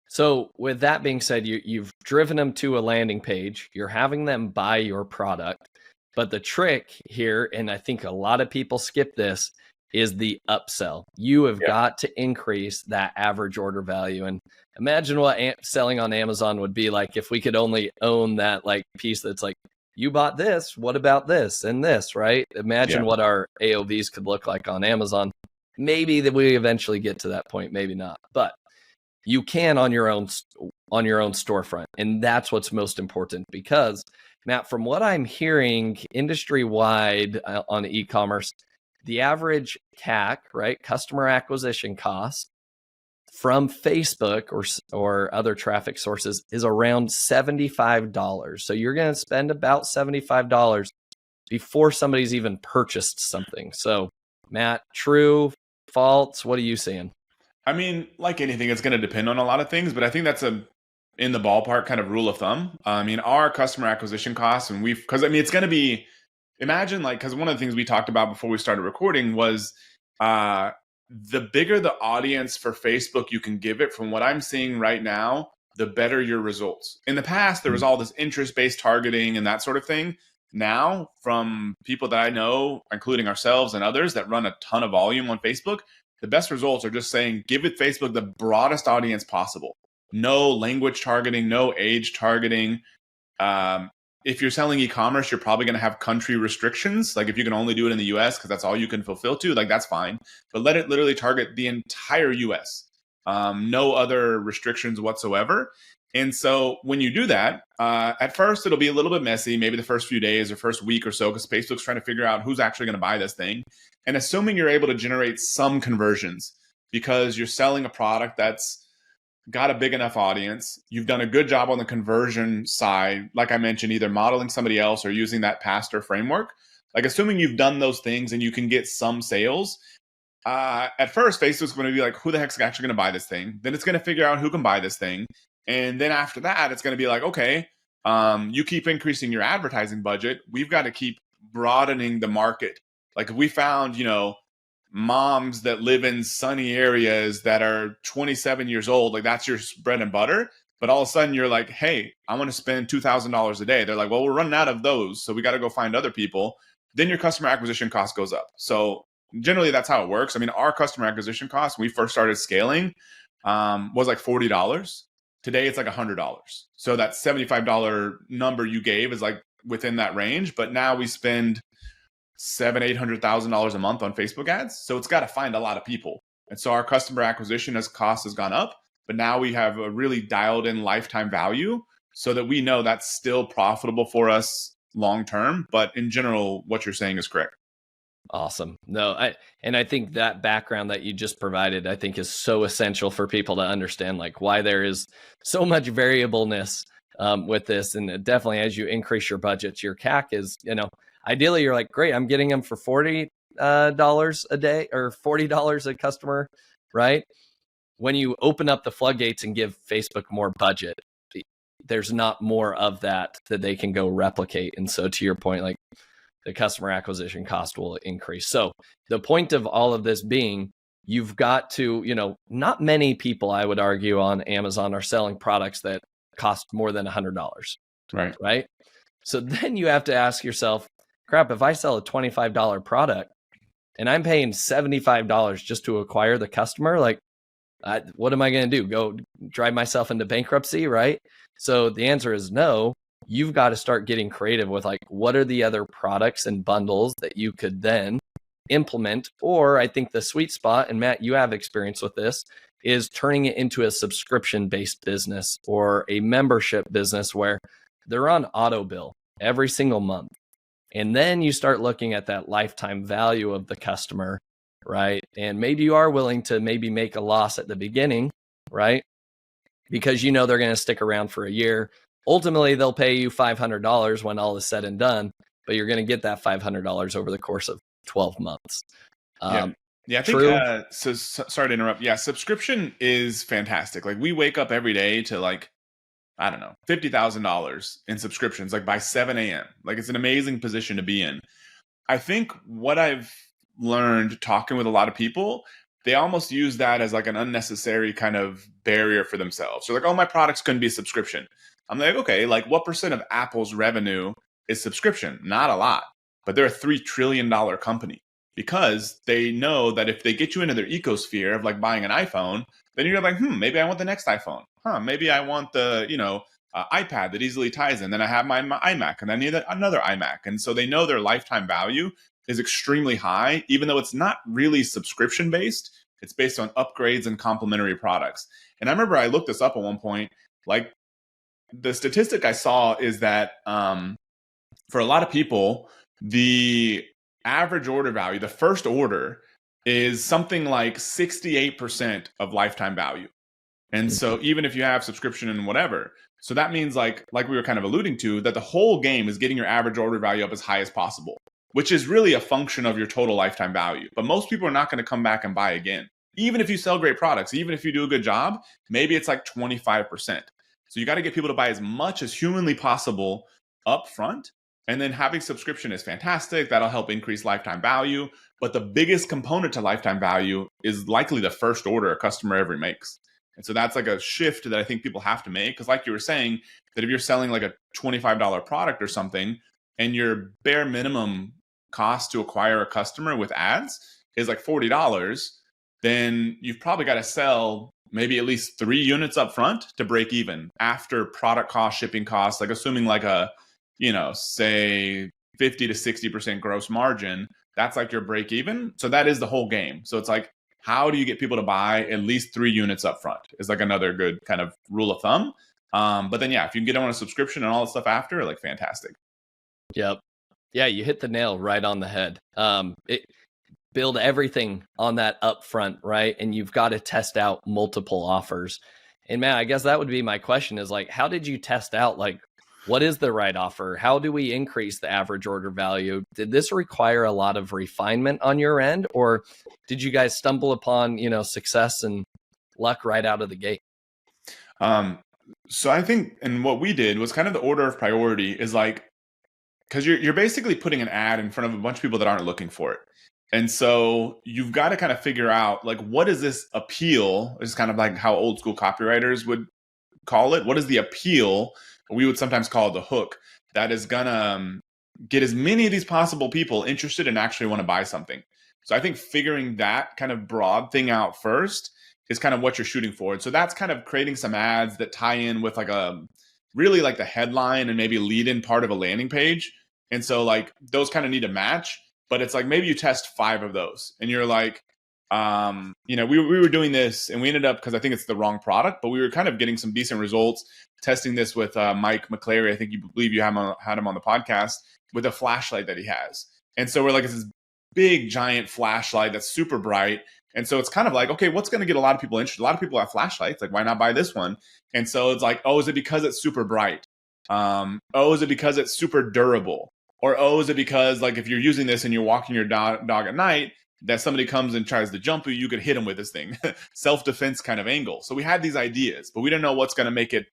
So with that being said, you've driven them to a landing page, you're having them buy your product, but the trick here, and I think a lot of people skip this, is the upsell. You have got to increase that average order value. And imagine what selling on Amazon would be like if we could only own that like piece that's like, you bought this, what about this and this, right? Imagine what our AOVs could look like on Amazon. Maybe that we eventually get to that point, maybe not. But you can on your own storefront. And that's what's most important, because Matt, from what I'm hearing industry-wide on e-commerce, the average CAC, right, customer acquisition cost from Facebook or other traffic sources is around $75. So you're going to spend about $75 before somebody's even purchased something. So Matt, true, false, what are you seeing? I mean, like anything, it's going to depend on a lot of things, but I think that's in the ballpark kind of rule of thumb. I mean, our customer acquisition costs, and because I mean, it's going to be, imagine like, because one of the things we talked about before we started recording was the bigger the audience for Facebook you can give it, from what I'm seeing right now, the better your results. In the past, there was all this interest-based targeting and that sort of thing. Now, from people that I know, including ourselves and others that run a ton of volume on Facebook, the best results are just saying, give it Facebook the broadest audience possible. No language targeting, no age targeting. If you're selling e-commerce, you're probably going to have country restrictions. Like if you can only do it in the US because that's all you can fulfill to, like that's fine. But let it literally target the entire US. No other restrictions whatsoever. And so when you do that, at first it'll be a little bit messy, maybe the first few days or first week or so, because Facebook's trying to figure out who's actually going to buy this thing. And assuming you're able to generate some conversions because you're selling a product that's got a big enough audience, you've done a good job on the conversion side, like I mentioned, either modeling somebody else or using that pastor framework. Like assuming you've done those things and you can get some sales, at first Facebook's going to be like, who the heck's actually going to buy this thing? Then it's going to figure out who can buy this thing. And then after that, it's going to be like, okay, you keep increasing your advertising budget. We've got to keep broadening the market. Like if we found, moms that live in sunny areas that are 27 years old, like that's your bread and butter. But all of a sudden you're like, hey, I want to spend $2,000 a day. They're like, well, we're running out of those, so we got to go find other people. Then your customer acquisition cost goes up. So generally that's how it works. I mean, our customer acquisition cost, when we first started scaling, was like $40. Today it's like $100. So that $75 number you gave is like within that range. But now we spend $700,000-$800,000 a month on Facebook ads. So it's got to find a lot of people. And so our customer acquisition cost has gone up, but now we have a really dialed in lifetime value so that we know that's still profitable for us long term. But in general, what you're saying is correct. Awesome. No, I think that background that you just provided, I think is so essential for people to understand like why there is so much variableness with this. And definitely as you increase your budgets, your CAC is, ideally you're like, great, I'm getting them for $40 a day or $40 a customer, right? When you open up the floodgates and give Facebook more budget, there's not more of that they can go replicate. And so to your point, like the customer acquisition cost will increase. So the point of all of this being, you've got to, not many people, I would argue, on Amazon are selling products that cost more than $100. Right. So then you have to ask yourself, crap, if I sell a $25 product and I'm paying $75 just to acquire the customer, like, what am I going to do? Go drive myself into bankruptcy, right? So the answer is no. You've got to start getting creative with like, what are the other products and bundles that you could then implement? Or I think the sweet spot, and Matt, you have experience with this, is turning it into a subscription-based business or a membership business where they're on auto bill every single month. And then you start looking at that lifetime value of the customer, right? And maybe you are willing to maybe make a loss at the beginning, right? Because they're going to stick around for a year. Ultimately, they'll pay you $500 when all is said and done, but you're going to get that $500 over the course of 12 months. I think, sorry to interrupt. Yeah, subscription is fantastic. Like we wake up every day to like, I don't know, $50,000 in subscriptions, like by 7 a.m. Like it's an amazing position to be in. I think what I've learned talking with a lot of people, they almost use that as like an unnecessary kind of barrier for themselves. So like, oh, my products couldn't be a subscription. I'm like, okay, like what percent of Apple's revenue is subscription? Not a lot, but they're a $3 trillion company. because they know that if they get you into their ecosphere of like buying an iPhone, then you're like, maybe I want the next iPhone. Maybe I want the, iPad that easily ties in. Then I have my iMac and I need another iMac. And so they know their lifetime value is extremely high, even though it's not really subscription based. It's based on upgrades and complementary products. And I remember I looked this up at one point, like the statistic I saw is that for a lot of people, the average order value, the first order, is something like 68% of lifetime value. And so even if you have subscription and whatever, so that means like we were kind of alluding to, that the whole game is getting your average order value up as high as possible, which is really a function of your total lifetime value. But most people are not going to come back and buy again. Even if you sell great products, even if you do a good job, maybe it's like 25%. So you got to get people to buy as much as humanly possible up front. And then having subscription is fantastic. That'll help increase lifetime value. But the biggest component to lifetime value is likely the first order a customer ever makes. And so that's like a shift that I think people have to make. Because like you were saying, that if you're selling like a $25 product or something, and your bare minimum cost to acquire a customer with ads is like $40, then you've probably got to sell maybe at least 3 units up front to break even after product cost, shipping costs, like assuming like a, say 50 to 60% gross margin, that's like your break even. So that is the whole game. So it's like, how do you get people to buy at least 3 units up front is like another good kind of rule of thumb. But then, if you can get them on a subscription and all that stuff after, like fantastic. Yep. Yeah, you hit the nail right on the head. Build everything on that upfront, right? And you've got to test out multiple offers. And man, I guess that would be my question is like, how did you test out like, what is the right offer? How do we increase the average order value? Did this require a lot of refinement on your end, or did you guys stumble upon, success and luck right out of the gate? So I think, and what we did was kind of the order of priority is like, because you're basically putting an ad in front of a bunch of people that aren't looking for it. And so you've got to kind of figure out like, what is this appeal? It's kind of like how old school copywriters would call it. What is the appeal? We would sometimes call it the hook that is gonna get as many of these possible people interested and actually want to buy something. So I think figuring that kind of broad thing out first is kind of what you're shooting for. And so that's kind of creating some ads that tie in with like a really like the headline and maybe lead in part of a landing page. And so like those kind of need to match, but it's like maybe you test 5 of those and you're like, we were doing this and we ended up, because I think it's the wrong product, but we were kind of getting some decent results testing this with Mike McClary. I think you believe you had him on the podcast with a flashlight that he has. And so we're like, it's this big giant flashlight that's super bright. And so it's kind of like, okay, what's going to get a lot of people interested? A lot of people have flashlights. Like, why not buy this one? And so it's like, oh, is it because it's super bright? Oh, is it because it's super durable? Or, oh, is it because like if you're using this and you're walking your dog at night, that somebody comes and tries to jump you could hit him with this thing, self-defense kind of angle. So we had these ideas, but we didn't know what's going to make it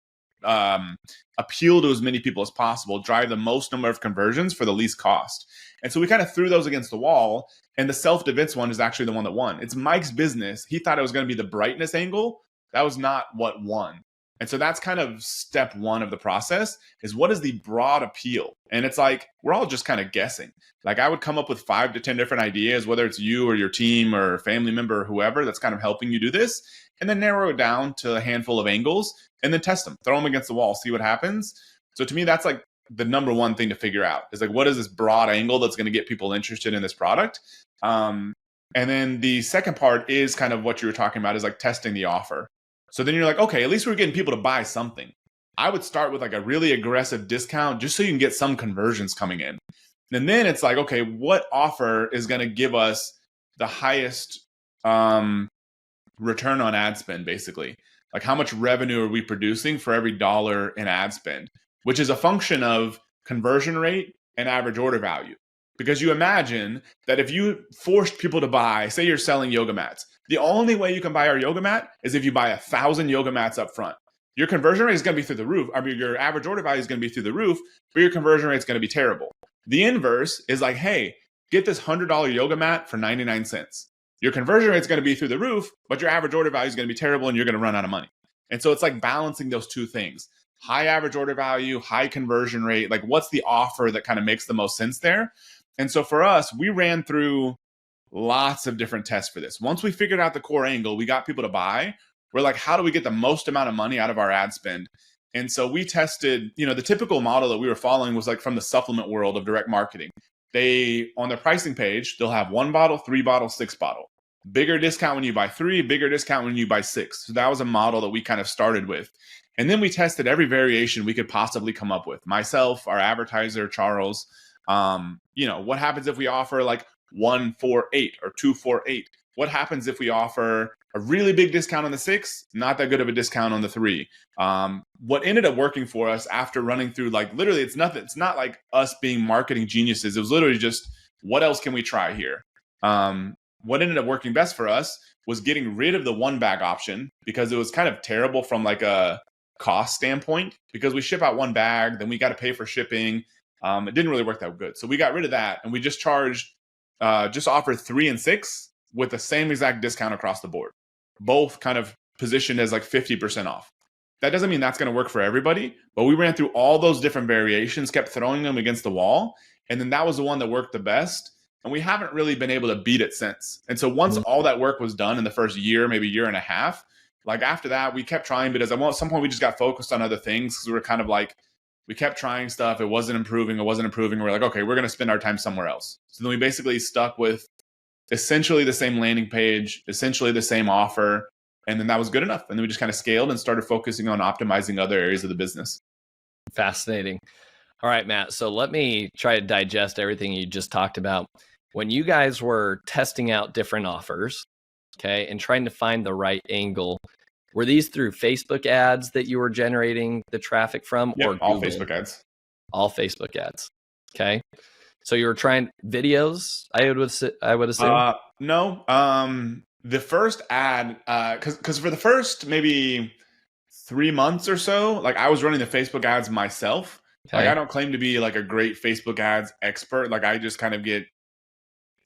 appeal to as many people as possible, drive the most number of conversions for the least cost. And so we kind of threw those against the wall. And the self-defense one is actually the one that won. It's Mike's business. He thought it was going to be the brightness angle. That was not what won. And so that's kind of step 1 of the process is what is the broad appeal? And it's like, we're all just kind of guessing. Like I would come up with 5 to 10 different ideas, whether it's you or your team or family member or whoever that's kind of helping you do this, and then narrow it down to a handful of angles and then test them, throw them against the wall, see what happens. So to me, that's like the number one thing to figure out is like, what is this broad angle that's going to get people interested in this product? And then the second part is kind of what you were talking about is like testing the offer. So then you're like, okay, at least we're getting people to buy something. I would start with like a really aggressive discount just so you can get some conversions coming in. And then it's like, okay, what offer is going to give us the highest return on ad spend, basically? Like how much revenue are we producing for every dollar in ad spend, which is a function of conversion rate and average order value. Because you imagine that if you forced people to buy, say you're selling yoga mats, the only way you can buy our yoga mat is if you buy 1,000 yoga mats up front. Your conversion rate is going to be through the roof. I mean, your average order value is going to be through the roof, but your conversion rate is going to be terrible. The inverse is like, hey, get this $100 yoga mat for 99 cents. Your conversion rate is going to be through the roof, but your average order value is going to be terrible and you're going to run out of money. And so it's like balancing those two things. High average order value, high conversion rate. Like what's the offer that kind of makes the most sense there? And so for us, we ran through lots of different tests for this. Once we figured out the core angle, we got people to buy. We're like, how do we get the most amount of money out of our ad spend? And so we tested, the typical model that we were following was like from the supplement world of direct marketing. They, on their pricing page, they'll have 1 bottle, 3 bottle, 6 bottle. Bigger discount when you buy 3, bigger discount when you buy 6. So that was a model that we kind of started with. And then we tested every variation we could possibly come up with. Myself, our advertiser, Charles, what happens if we offer like 1 for 8 or 2 for 8? What happens if we offer a really big discount on the 6, not that good of a discount on the 3? What ended up working for us after running through, like, literally, it's not like us being marketing geniuses. It was literally just, what else can we try here? What ended up working best for us was getting rid of the 1 bag option, because it was kind of terrible from like a cost standpoint, because we ship out 1 bag, then we got to pay for shipping. It didn't really work that good. So we got rid of that, and we just offered 3 and 6 with the same exact discount across the board, both kind of positioned as like 50% off. That doesn't mean that's going to work for everybody, but we ran through all those different variations, kept throwing them against the wall, and then that was the one that worked the best. And we haven't really been able to beat it since. And so once all that work was done in the first year, maybe year and a half, like after that, we kept trying, but at some point we just got focused on other things, because we were kind of like, we kept trying stuff. It wasn't improving. We're like, okay, we're going to spend our time somewhere else. So then we basically stuck with essentially the same landing page, essentially the same offer. And then that was good enough. And then we just kind of scaled and started focusing on optimizing other areas of the business. Fascinating. All right, Matt. So let me try to digest everything you just talked about. When you guys were testing out different offers, okay, and trying to find the right angle, were these through Facebook ads that you were generating the traffic from? Yep, or all Google? Facebook ads. All Facebook ads. Okay. So you were trying videos, I would assume? No. The first ad, because for the first maybe 3 months or so, like I was running the Facebook ads myself. Okay. Like I don't claim to be like a great Facebook ads expert. Like I just kind of get,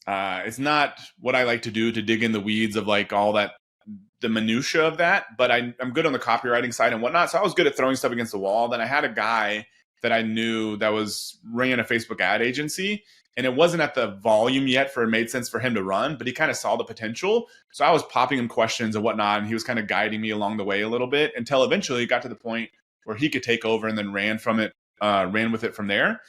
it's not what I like to do, to dig in the weeds of like all that, the minutia of that, but I'm good on the copywriting side and whatnot. So I was good at throwing stuff against the wall. Then I had a guy that I knew that was ran a Facebook ad agency, and it wasn't at the volume yet for it made sense for him to run, but he kind of saw the potential. So I was popping him questions and whatnot, and he was kind of guiding me along the way a little bit, until eventually it got to the point where he could take over and then ran with it from there.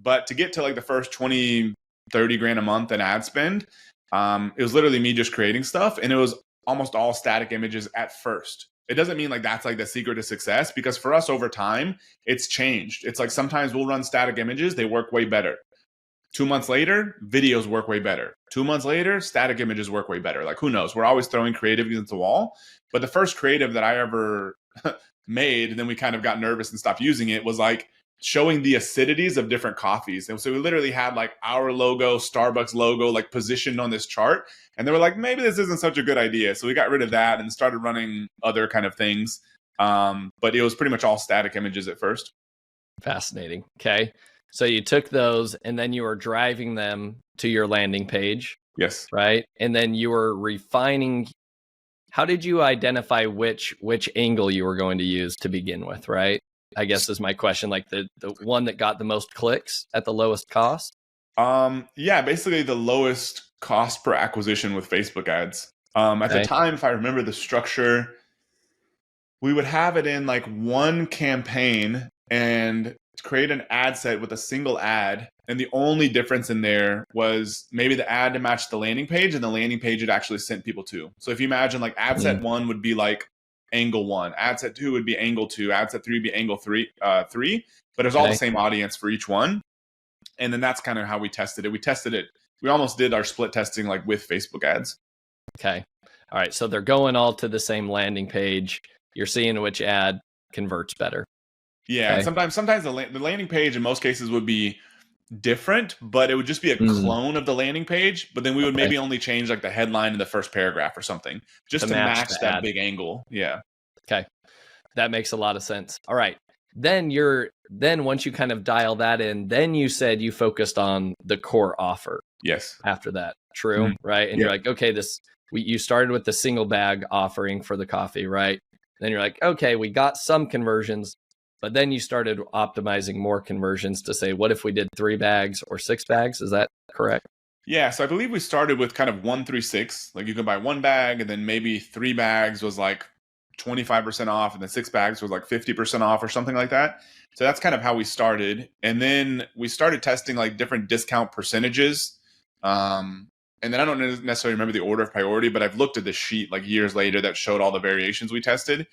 But to get to like the first 20, 30 grand a month in ad spend, it was literally me just creating stuff, and it was almost all static images at first. It doesn't mean like that's like the secret to success, because for us over time, it's changed. It's like sometimes we'll run static images, they work way better. 2 months later, videos work way better. 2 months later, static images work way better. Like who knows? We're always throwing creative against the wall. But the first creative that I ever made, and then we kind of got nervous and stopped using it, was like showing the acidities of different coffees. And so we literally had like our logo, Starbucks logo, like positioned on this chart. And they were like, maybe this isn't such a good idea. So we got rid of that and started running other kind of things. But it was pretty much all static images at first. Fascinating. Okay. So you took those and then you were driving them to your landing page. Yes. Right. And then you were refining. How did you identify which angle you were going to use to begin with? Right. I guess is my question, like the one that got the most clicks at the lowest cost? Yeah, basically the lowest cost per acquisition with Facebook ads. At the time, if I remember the structure, we would have it in like one campaign and create an ad set with a single ad. And the only difference in there was maybe the ad to match the landing page, and the landing page it actually sent people to. So if you imagine like ad set 1 would be like angle 1, ad set 2 would be angle 2, ad set 3 would be angle 3, but it was all the same audience for each one. And then that's kind of how we tested it. We almost did our split testing like with Facebook ads. Okay. All right. So they're going all to the same landing page. You're seeing which ad converts better. Yeah. Okay. Sometimes the landing page in most cases would be different, but it would just be a clone of the landing page. But then we would maybe only change like the headline in the first paragraph or something just to match that big angle. Yeah. Okay. That makes a lot of sense. All right. Then once you kind of dial that in, then you said you focused on the core offer. Yes. After that. True. Right. And you're like, okay, you started with the single bag offering for the coffee, right? Then you're like, okay, we got some conversions, but then you started optimizing more conversions to say, what if we did 3 bags or 6 bags? Is that correct? Yeah, so I believe we started with kind of 136. Like you could buy one bag, and then maybe 3 bags was like 25% off, and then 6 bags was like 50% off or something like that. So that's kind of how we started. And then we started testing like different discount percentages. And then I don't necessarily remember the order of priority, but I've looked at the sheet like years later that showed all the variations we tested.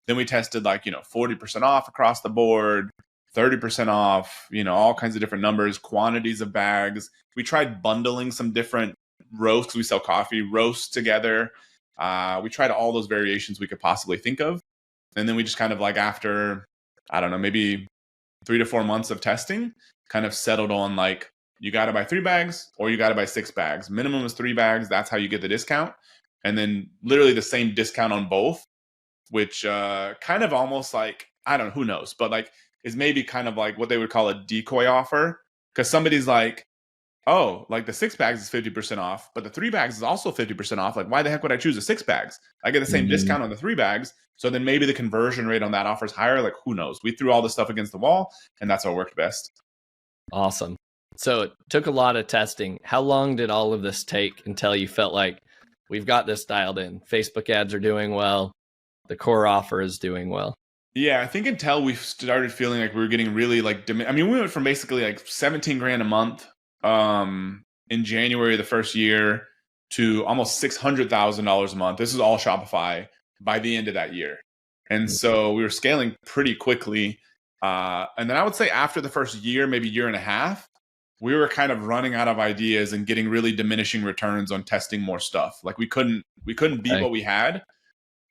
Then we tested like, 40% off across the board, 30% off, all kinds of different numbers, quantities of bags. We tried bundling some different roasts, because we sell coffee, roasts together. We tried all those variations we could possibly think of. And then we just kind of like after, I don't know, maybe 3 to 4 months of testing, kind of settled on like, you got to buy 3 bags or you got to buy 6 bags. Minimum is 3 bags. That's how you get the discount. And then literally the same discount on both, which kind of almost like, I don't know, who knows, but like is maybe kind of like what they would call a decoy offer. Because somebody's like, oh, like the 6 bags is 50% off, but the 3 bags is also 50% off. Like, why the heck would I choose the 6 bags? I get the same discount on the 3 bags. So then maybe the conversion rate on that offer is higher. Like, who knows? We threw all this stuff against the wall, and that's what worked best. Awesome. So it took a lot of testing. How long did all of this take until you felt like we've got this dialed in? Facebook ads are doing well. The core offer is doing well. Yeah, I think until we started feeling like we were getting really like, we went from basically like 17 grand a month in January the first year to almost $600,000 a month. This is all Shopify by the end of that year. And so we were scaling pretty quickly. And then I would say after the first year, maybe year and a half, we were kind of running out of ideas and getting really diminishing returns on testing more stuff. Like we couldn't beat what we had.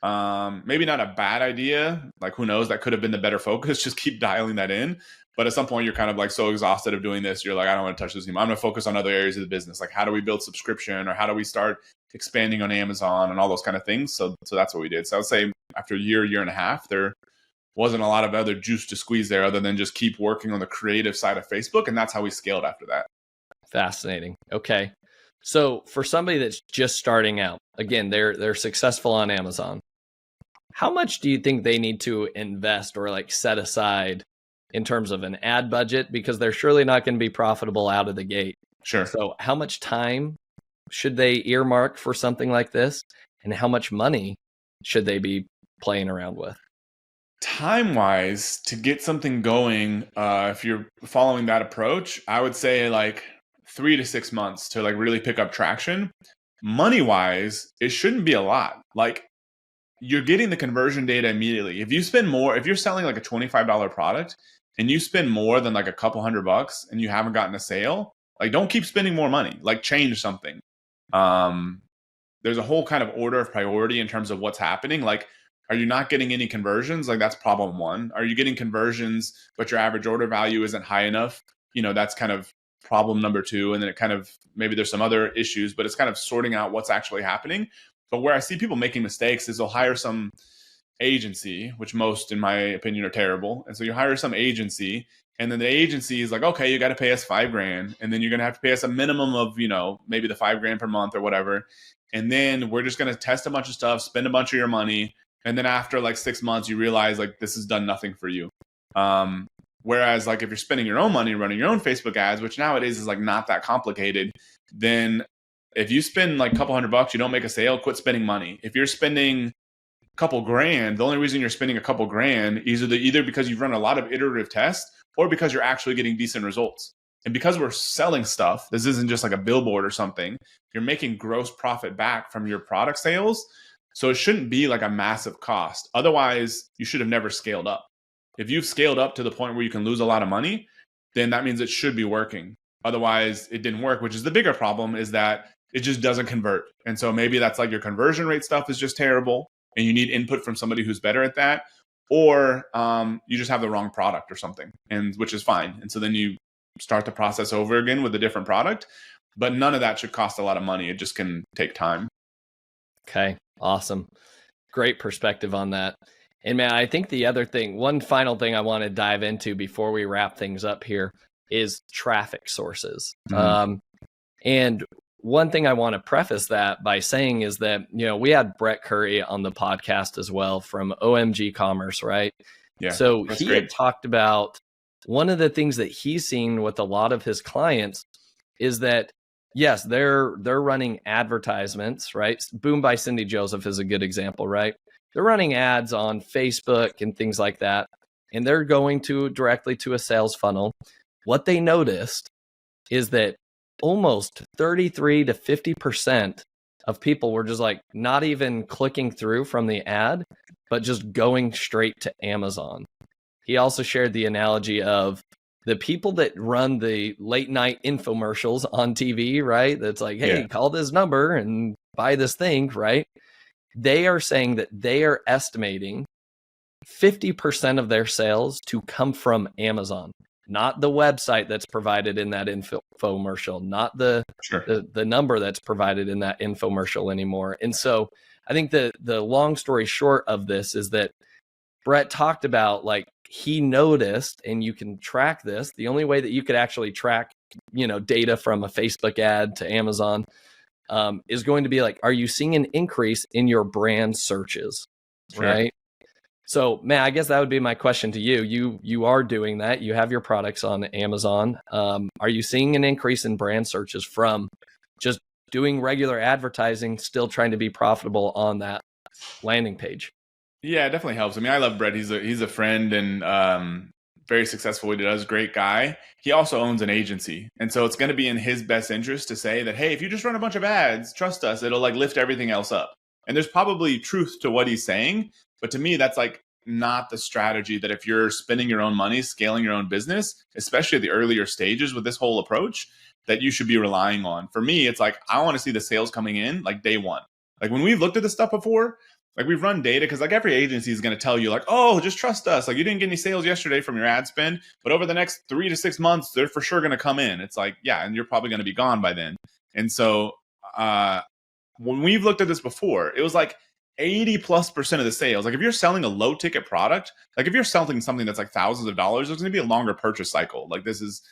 Maybe not a bad idea. Like who knows, that could have been the better focus. Just keep dialing that in. But at some point you're kind of like so exhausted of doing this. You're like, I don't want to touch this anymore. I'm going to focus on other areas of the business. Like how do we build subscription, or how do we start expanding on Amazon and all those kind of things. So that's what we did. So I would say after a year and a half, there wasn't a lot of other juice to squeeze there other than just keep working on the creative side of Facebook. And that's how we scaled after that. Fascinating. Okay. So for somebody that's just starting out, again, they're successful on Amazon. How much do you think they need to invest or like set aside in terms of an ad budget? Because they're surely not going to be profitable out of the gate. Sure. So how much time should they earmark for something like this? And how much money should they be playing around with? Time-wise, to get something going, if you're following that approach, I would say like 3 to 6 months to like really pick up traction. Money-wise, it shouldn't be a lot. Like you're getting the conversion data immediately. If you spend more, if you're selling like a $25 product and you spend more than like a couple $100 and you haven't gotten a sale, like don't keep spending more money, like change something. There's a whole kind of order of priority in terms of what's happening. Like, are you not getting any conversions? Like that's problem one. Are you getting conversions, but your average order value isn't high enough? That's kind of problem number two. And then it kind of, maybe there's some other issues, but it's kind of sorting out what's actually happening. But where I see people making mistakes is they'll hire some agency, which most, in my opinion, are terrible. And so you hire some agency, and then the agency is like, okay, you got to pay us $5,000. And then you're going to have to pay us a minimum of, maybe the $5,000 per month or whatever. And then we're just going to test a bunch of stuff, spend a bunch of your money. And then after like 6 months, you realize like this has done nothing for you. Whereas like if you're spending your own money running your own Facebook ads, which nowadays is like not that complicated, then if you spend like a couple $100, you don't make a sale, quit spending money. If you're spending a couple grand, the only reason you're spending a couple grand is either because you've run a lot of iterative tests or because you're actually getting decent results. And because we're selling stuff, this isn't just like a billboard or something. You're making gross profit back from your product sales. So it shouldn't be like a massive cost. Otherwise, you should have never scaled up. If you've scaled up to the point where you can lose a lot of money, then that means it should be working. Otherwise, it didn't work, which is the bigger problem, is that it just doesn't convert. And so maybe that's like your conversion rate stuff is just terrible and you need input from somebody who's better at that. Or you just have the wrong product or something, and which is fine. And so then you start the process over again with a different product. But none of that should cost a lot of money. It just can take time. Okay, awesome. Great perspective on that. And man, I think the other thing, one final thing I want to dive into before we wrap things up here is traffic sources. And one thing I want to preface that by saying is that, we had Brett Curry on the podcast as well from OMG Commerce, right? Yeah. So he had talked about one of the things that he's seen with a lot of his clients is that Yes, they're running advertisements, right? Boom by Cindy Joseph is a good example, right? They're running ads on Facebook and things like that, and they're going directly to a sales funnel. What they noticed is that almost 33 to 50% of people were just like not even clicking through from the ad, but just going straight to Amazon. He also shared the analogy of the people that run the late night infomercials on TV, right? That's like, hey, call this number and buy this thing, right? They are saying that they are estimating 50% of their sales to come from Amazon, not the website that's provided in that infomercial, not the number that's provided in that infomercial anymore. And so I think the long story short of this is that Brett talked about, like, he noticed, and you can track this. The only way that you could actually track, data from a Facebook ad to Amazon is going to be like, are you seeing an increase in your brand searches? Sure. Right? So, Matt, I guess that would be my question to you. You are doing that. You have your products on Amazon. Are you seeing an increase in brand searches from just doing regular advertising, still trying to be profitable on that landing page? Yeah, it definitely helps. I mean, I love Brett. He's a friend and very successful. He does, great guy. He also owns an agency. And so it's going to be in his best interest to say that, hey, if you just run a bunch of ads, trust us, it'll like lift everything else up. And there's probably truth to what he's saying. But to me, that's like not the strategy that if you're spending your own money, scaling your own business, especially at the earlier stages with this whole approach, that you should be relying on. For me, it's like, I want to see the sales coming in like day one. Like when we've looked at this stuff before, like we've run data, because like every agency is going to tell you like, oh, just trust us. Like you didn't get any sales yesterday from your ad spend, but over the next 3 to 6 months, they're for sure going to come in. It's like, yeah, and you're probably going to be gone by then. And so when we've looked at this before, it was like 80+% of the sales. Like if you're selling a low ticket product, like if you're selling something that's like thousands of dollars, there's going to be a longer purchase cycle. Like this is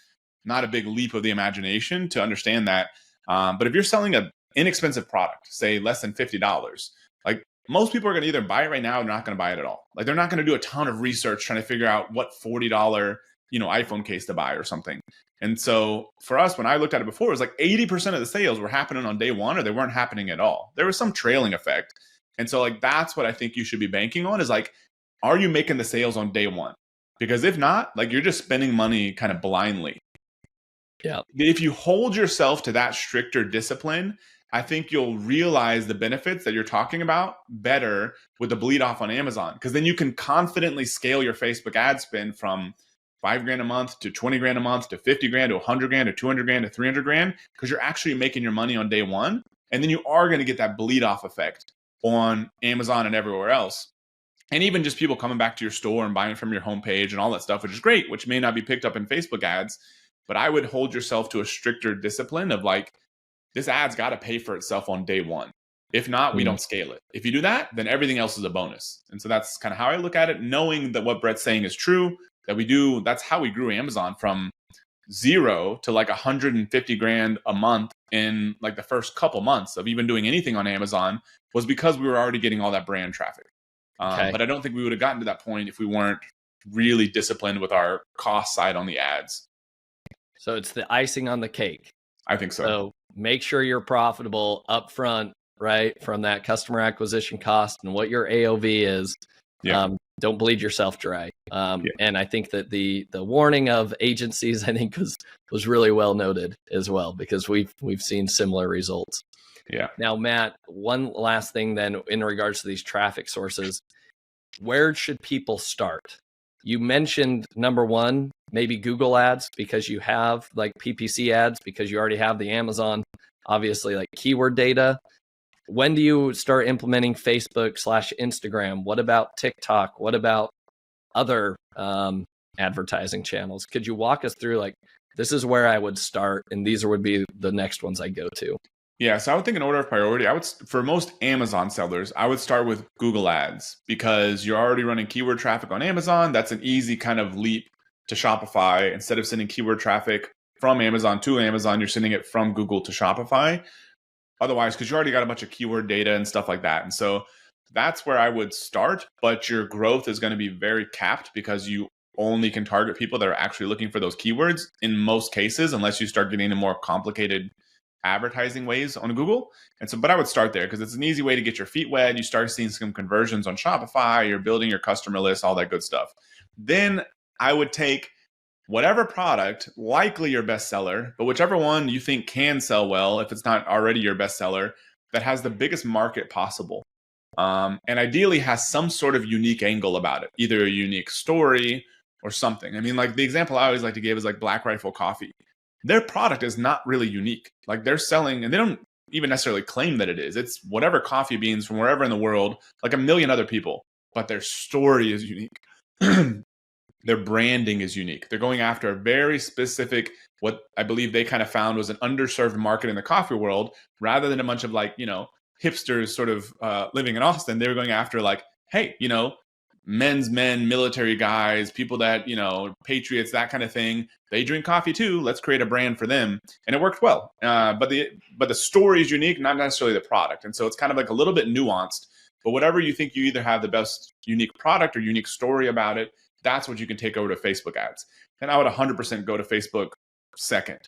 not a big leap of the imagination to understand that. But if you're selling an inexpensive product, say less than $50, like most people are going to either buy it right now or not going to buy it at all. Like they're not going to do a ton of research trying to figure out what $40, iPhone case to buy or something. And so for us, when I looked at it before, it was like 80% of the sales were happening on day one, or they weren't happening at all. There was some trailing effect. And so like, that's what I think you should be banking on is like, are you making the sales on day one? Because if not, like you're just spending money kind of blindly. Yeah. If you hold yourself to that stricter discipline, I think you'll realize the benefits that you're talking about better with the bleed off on Amazon, because then you can confidently scale your Facebook ad spend from $5,000 a month to $20,000 a month to $50,000 to $100,000 to $200,000 to $300,000, because you're actually making your money on day one. And then you are going to get that bleed off effect on Amazon and everywhere else. And even just people coming back to your store and buying from your homepage and all that stuff, which is great, which may not be picked up in Facebook ads. But I would hold yourself to a stricter discipline of like, this ad's got to pay for itself on day one. If not, we don't scale it. If you do that, then everything else is a bonus. And so that's kind of how I look at it, knowing that what Brett's saying is true, that we do. That's how we grew Amazon from 0 to like 150 grand a month in like the first couple months of even doing anything on Amazon, was because we were already getting all that brand traffic. But I don't think we would have gotten to that point if we weren't really disciplined with our cost side on the ads. So it's the icing on the cake. I think so. So make sure you're profitable up front, right? From that customer acquisition cost and what your AOV is. Yeah. Don't bleed yourself dry. And I think that the warning of agencies, I think was really well noted as well, because we've seen similar results. Yeah. Now, Matt, one last thing then in regards to these traffic sources, where should people start? You mentioned number one, maybe Google ads, because you have like PPC ads, because you already have the Amazon, obviously like keyword data. When do you start implementing Facebook/Instagram? What about TikTok? What about other advertising channels? Could you walk us through like, this is where I would start and these would be the next ones I go to? Yeah, so I would think in order of priority, for most Amazon sellers, I would start with Google ads, because you're already running keyword traffic on Amazon. That's an easy kind of leap to Shopify. Instead of sending keyword traffic from Amazon to Amazon, you're sending it from Google to Shopify. Otherwise, because you already got a bunch of keyword data and stuff like that. And so that's where I would start, but your growth is going to be very capped, because you only can target people that are actually looking for those keywords in most cases, unless you start getting into more complicated advertising ways on Google. And so, but I would start there because it's an easy way to get your feet wet. You start seeing some conversions on Shopify, you're building your customer list, all that good stuff. Then I would take whatever product, likely your bestseller, but whichever one you think can sell well, if it's not already your bestseller, that has the biggest market possible. And ideally has some sort of unique angle about it, either a unique story or something. I mean, like the example I always like to give is like Black Rifle Coffee. Their product is not really unique. Like they're selling, and they don't even necessarily claim that it is. It's whatever coffee beans from wherever in the world, like a million other people, but their story is unique. Their branding is unique. They're going after a very specific, what I believe they kind of found was an underserved market in the coffee world, rather than a bunch of like, you know, hipsters sort of living in Austin. They were going after like, hey, you know, men, military guys, people that, you know, patriots, that kind of thing. They drink coffee too. Let's create a brand for them. And it worked well. But the story is unique, not necessarily the product. And so it's kind of like a little bit nuanced. But whatever you think you either have the best unique product or unique story about it, that's what you can take over to Facebook ads. And I would 100% go to Facebook second.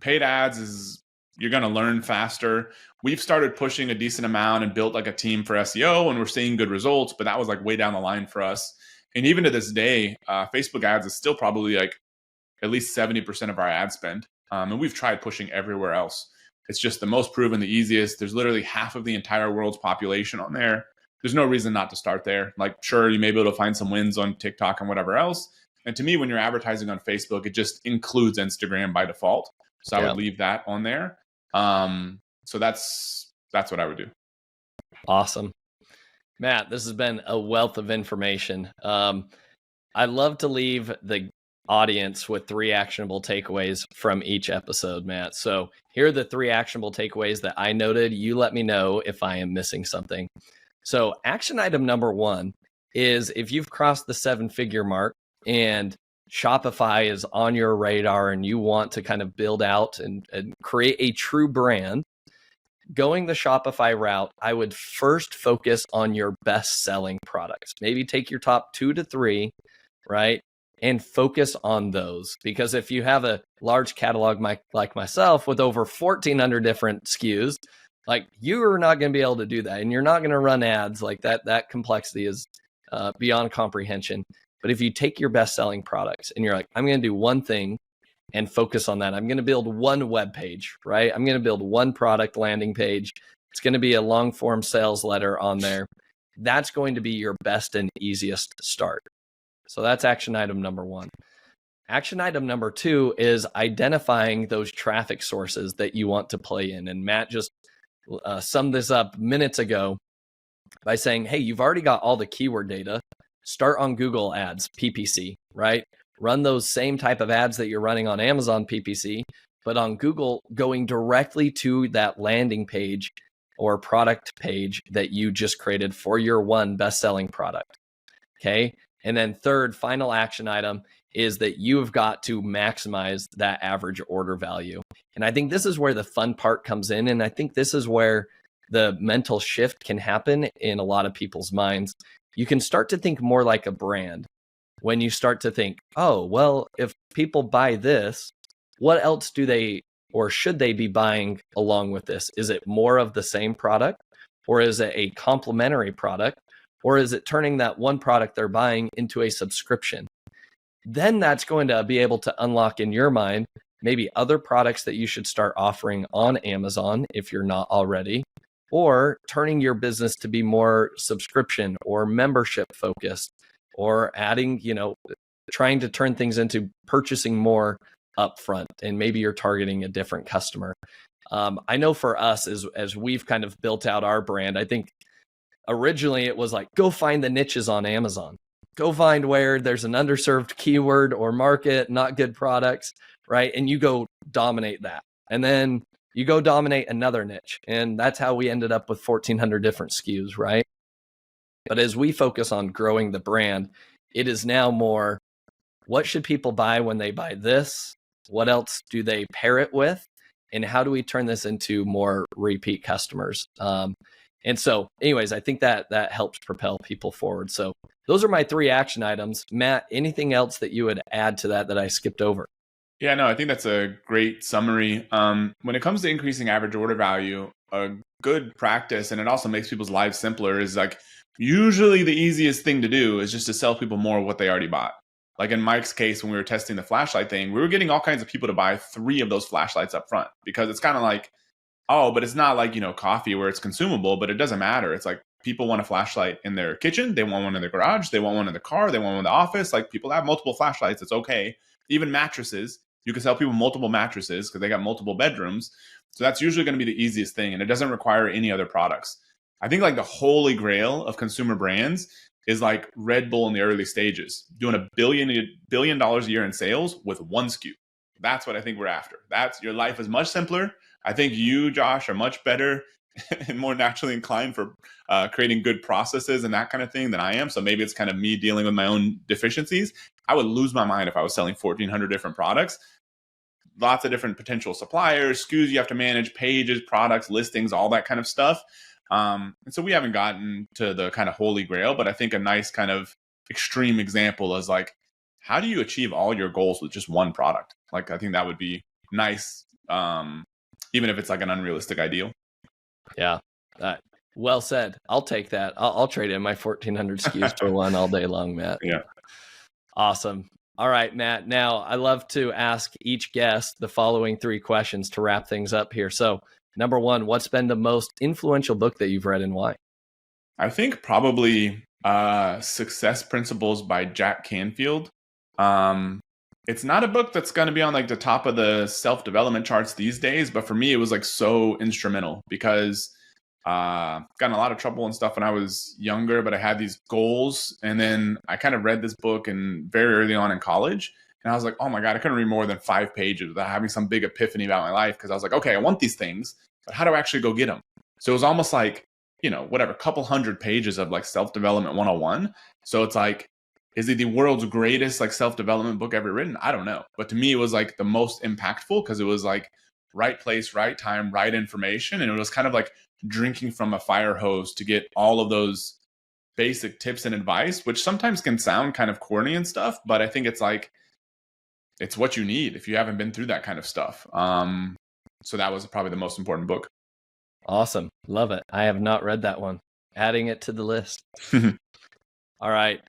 Paid ads is, you're going to learn faster. We've started pushing a decent amount and built like a team for SEO, and we're seeing good results, but that was like way down the line for us. And even to this day, Facebook ads is still probably like at least 70% of our ad spend. And we've tried pushing everywhere else. It's just the most proven, the easiest. There's literally half of the entire world's population on there. There's no reason not to start there. Like, sure, you may be able to find some wins on TikTok and whatever else. And to me, when you're advertising on Facebook, it just includes Instagram by default. So I would leave that on there. So that's what I would do. Awesome. Matt, this has been a wealth of information. I love to leave the audience with 3 actionable takeaways from each episode, Matt. So here are the 3 actionable takeaways that I noted. You let me know if I am missing something. So action item number 1 is if you've crossed the 7-figure mark and Shopify is on your radar and you want to kind of build out and create a true brand, going the Shopify route, I would first focus on your best-selling products. Maybe take your top 2 to 3, right? And focus on those. Because if you have a large catalog like myself with over 1,400 different SKUs, like you're not going to be able to do that. And you're not going to run ads like that. That complexity is beyond comprehension. But if you take your best-selling products and you're like, I'm going to do one thing and focus on that. I'm going to build one web page, right? I'm going to build one product landing page. It's going to be a long form sales letter on there. That's going to be your best and easiest start. So that's action item number 1. Action item number 2 is identifying those traffic sources that you want to play in. And Matt just summed this up minutes ago by saying, hey, you've already got all the keyword data. Start on Google ads, PPC, right? Run those same type of ads that you're running on Amazon PPC, but on Google, going directly to that landing page or product page that you just created for your one best-selling product. Okay. And then third, final action item is that you've got to maximize that average order value. And I think this is where the fun part comes in. And I think this is where the mental shift can happen in a lot of people's minds. You can start to think more like a brand when you start to think, oh, well, if people buy this, what else do they or should they be buying along with this? Is it more of the same product, or is it a complementary product, or is it turning that one product they're buying into a subscription? Then that's going to be able to unlock in your mind maybe other products that you should start offering on Amazon if you're not already, or turning your business to be more subscription or membership focused, or adding, trying to turn things into purchasing more upfront. And maybe you're targeting a different customer. I know for us, as we've kind of built out our brand, I think originally it was like, go find the niches on Amazon. Go find where there's an underserved keyword or market, not good products, right? And you go dominate that. And then you go dominate another niche. And that's how we ended up with 1,400 different SKUs, right? But as we focus on growing the brand, it is now more, what should people buy when they buy this? What else do they pair it with? And how do we turn this into more repeat customers? And so anyways, I think that helps propel people forward. So those are my 3 action items. Matt, anything else that you would add to that I skipped over? Yeah, no, I think that's a great summary. When it comes to increasing average order value, a good practice, and it also makes people's lives simpler, is like usually the easiest thing to do is just to sell people more of what they already bought. Like in Mike's case, when we were testing the flashlight thing, we were getting all kinds of people to buy 3 of those flashlights up front because it's kind of like, oh, but it's not like, coffee where it's consumable, but it doesn't matter. It's like people want a flashlight in their kitchen. They want one in their garage. They want one in the car. They want one in the office. Like people have multiple flashlights. It's okay. Even mattresses. You can sell people multiple mattresses because they got multiple bedrooms. So that's usually going to be the easiest thing. And it doesn't require any other products. I think like the holy grail of consumer brands is like Red Bull in the early stages, doing $1 billion a year in sales with one SKU. That's what I think we're after. That's your life is much simpler. I think you, Josh, are much better and more naturally inclined for creating good processes and that kind of thing than I am. So maybe it's kind of me dealing with my own deficiencies. I would lose my mind if I was selling 1,400 different products, lots of different potential suppliers, SKUs you have to manage, pages, products, listings, all that kind of stuff. And so we haven't gotten to the kind of holy grail, but I think a nice kind of extreme example is like, how do you achieve all your goals with just one product? Like, I think that would be nice, even if it's like an unrealistic ideal. Yeah. Well said. I'll take that. I'll trade in my 1,400 SKUs for one all day long, Matt. Yeah. Awesome. All right, Matt. Now, I love to ask each guest the following 3 questions to wrap things up here. So, number 1, what's been the most influential book that you've read and why? I think probably Success Principles by Jack Canfield. It's not a book that's going to be on like the top of the self-development charts these days, but for me, it was like so instrumental because got in a lot of trouble and stuff when I was younger, but I had these goals. And then I kind of read this book very early on in college. And I was like, oh my God, I couldn't read more than 5 pages without having some big epiphany about my life. Cause I was like, okay, I want these things, but how do I actually go get them? So it was almost like, whatever, couple hundred pages of like self-development 101. So it's like, is it the world's greatest like self-development book ever written? I don't know. But to me, it was like the most impactful because it was like right place, right time, right information. And it was kind of like drinking from a fire hose to get all of those basic tips and advice, which sometimes can sound kind of corny and stuff. But I think it's like, it's what you need if you haven't been through that kind of stuff. So that was probably the most important book. Awesome. Love it. I have not read that one. Adding it to the list. All right.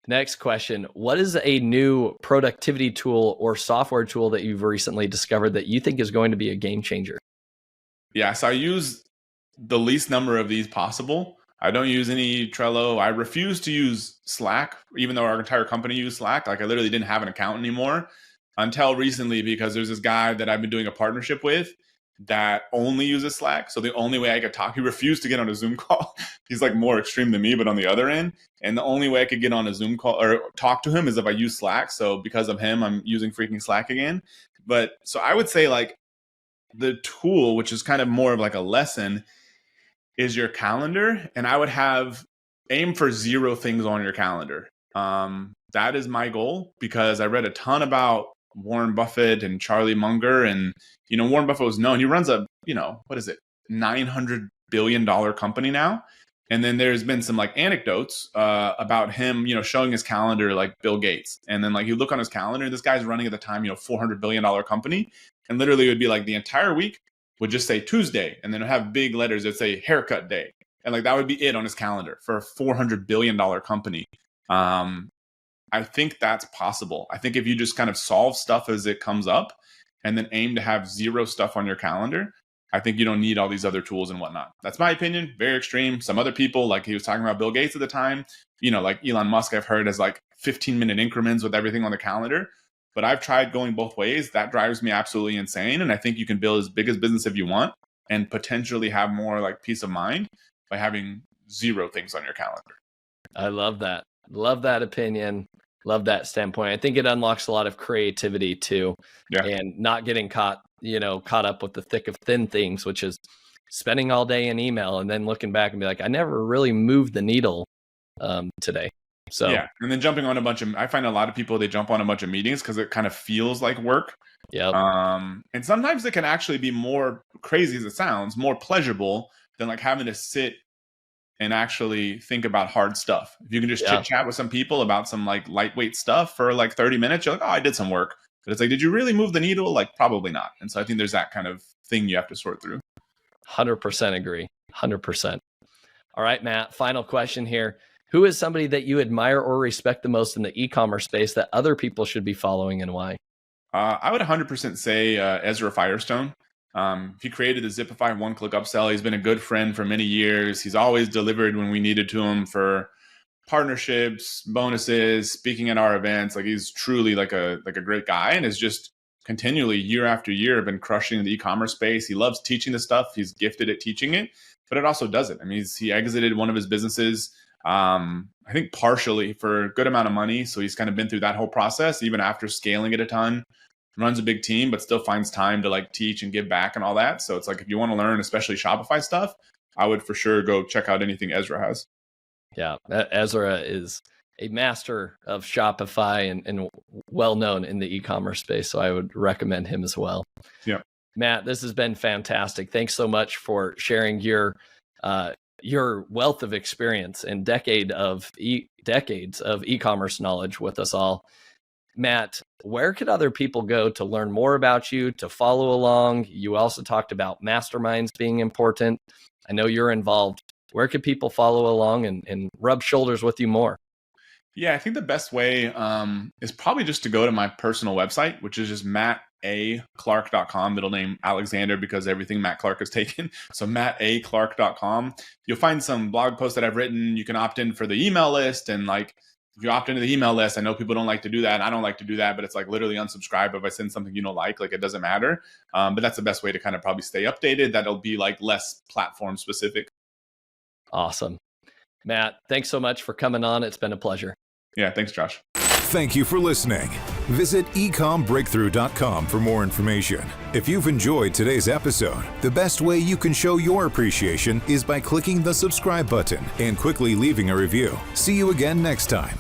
Next question. What is a new productivity tool or software tool that you've recently discovered that you think is going to be a game changer? Yeah, so I use the least number of these possible. I don't use any Trello. I refuse to use Slack, even though our entire company used Slack. Like I literally didn't have an account anymore until recently because there's this guy that I've been doing a partnership with that only uses Slack. So the only way I could talk, he refused to get on a Zoom call. He's like more extreme than me, but on the other end. And the only way I could get on a Zoom call or talk to him is if I use Slack. So because of him, I'm using freaking Slack again. But so I would say like the tool, which is kind of more of like a lesson, is your calendar. And I would aim for 0 things on your calendar. That is my goal because I read a ton about Warren Buffett and Charlie Munger. And, Warren Buffett was known. He runs a, $900 billion company now. And then there's been some like anecdotes about him, showing his calendar like Bill Gates. And then like you look on his calendar, this guy's running at the time, $400 billion company. And literally it would be like the entire week would just say Tuesday. And then it'd have big letters that say haircut day. And like that would be it on his calendar for a $400 billion company. I think that's possible. I think if you just kind of solve stuff as it comes up and then aim to have 0 stuff on your calendar, I think you don't need all these other tools and whatnot. That's my opinion. Very extreme. Some other people, like he was talking about Bill Gates at the time, like Elon Musk, I've heard has like 15-minute increments with everything on the calendar. But I've tried going both ways. That drives me absolutely insane. And I think you can build as big as business if you want and potentially have more like peace of mind by having 0 things on your calendar. I love that. Love that opinion. Love that standpoint. I think it unlocks a lot of creativity too. Yeah. And not getting caught up with the thick of thin things, which is spending all day in email and then looking back and be like, I never really moved the needle today. So yeah. And then jumping on I find a lot of people, they jump on a bunch of meetings because it kind of feels like work. Yeah. And sometimes it can actually be more crazy as it sounds, more pleasurable than like having to sit and actually think about hard stuff. If you can just chit chat with some people about some like lightweight stuff for like 30 minutes, you're like, oh, I did some work. But it's like, did you really move the needle? Like, probably not. And so I think there's that kind of thing you have to sort through. 100% agree. 100%. All right, Matt, final question here. Who is somebody that you admire or respect the most in the e-commerce space that other people should be following, and why? I would 100% say Ezra Firestone. He created the Zipify one-click upsell. He's been a good friend for many years. He's always delivered when we needed to him for partnerships, bonuses, speaking at our events. Like, he's truly like a great guy, and is just continually year after year been crushing the e-commerce space. He loves teaching the stuff. He's gifted at teaching it, but it also does it. I mean, he exited one of his businesses, I think partially for a good amount of money. So he's kind of been through that whole process, even after scaling it a ton. Runs a big team, but still finds time to like teach and give back and all that. So it's like, if you want to learn, especially Shopify stuff, I would for sure go check out anything Ezra has. Yeah, Ezra is a master of Shopify and well known in the e-commerce space. So I would recommend him as well. Yeah. Matt, this has been fantastic. Thanks so much for sharing your wealth of experience and decades of e-commerce knowledge with us all. Matt, where could other people go to learn more about you, to follow along? You also talked about masterminds being important. I know you're involved. Where could people follow along and rub shoulders with you more? Yeah, I think the best way is probably just to go to my personal website, which is just mattaclark.com, middle name Alexander, because everything Matt Clark is taken. So mattaclark.com. You'll find some blog posts that I've written. You can opt in for the email list, and like, if you opt into the email list, I know people don't like to do that. I don't like to do that, but it's like literally unsubscribe if I send something you don't like it doesn't matter. But that's the best way to kind of probably stay updated. That'll be like less platform specific. Awesome. Matt, thanks so much for coming on. It's been a pleasure. Yeah, thanks, Josh. Thank you for listening. Visit ecombreakthrough.com for more information. If you've enjoyed today's episode, the best way you can show your appreciation is by clicking the subscribe button and quickly leaving a review. See you again next time.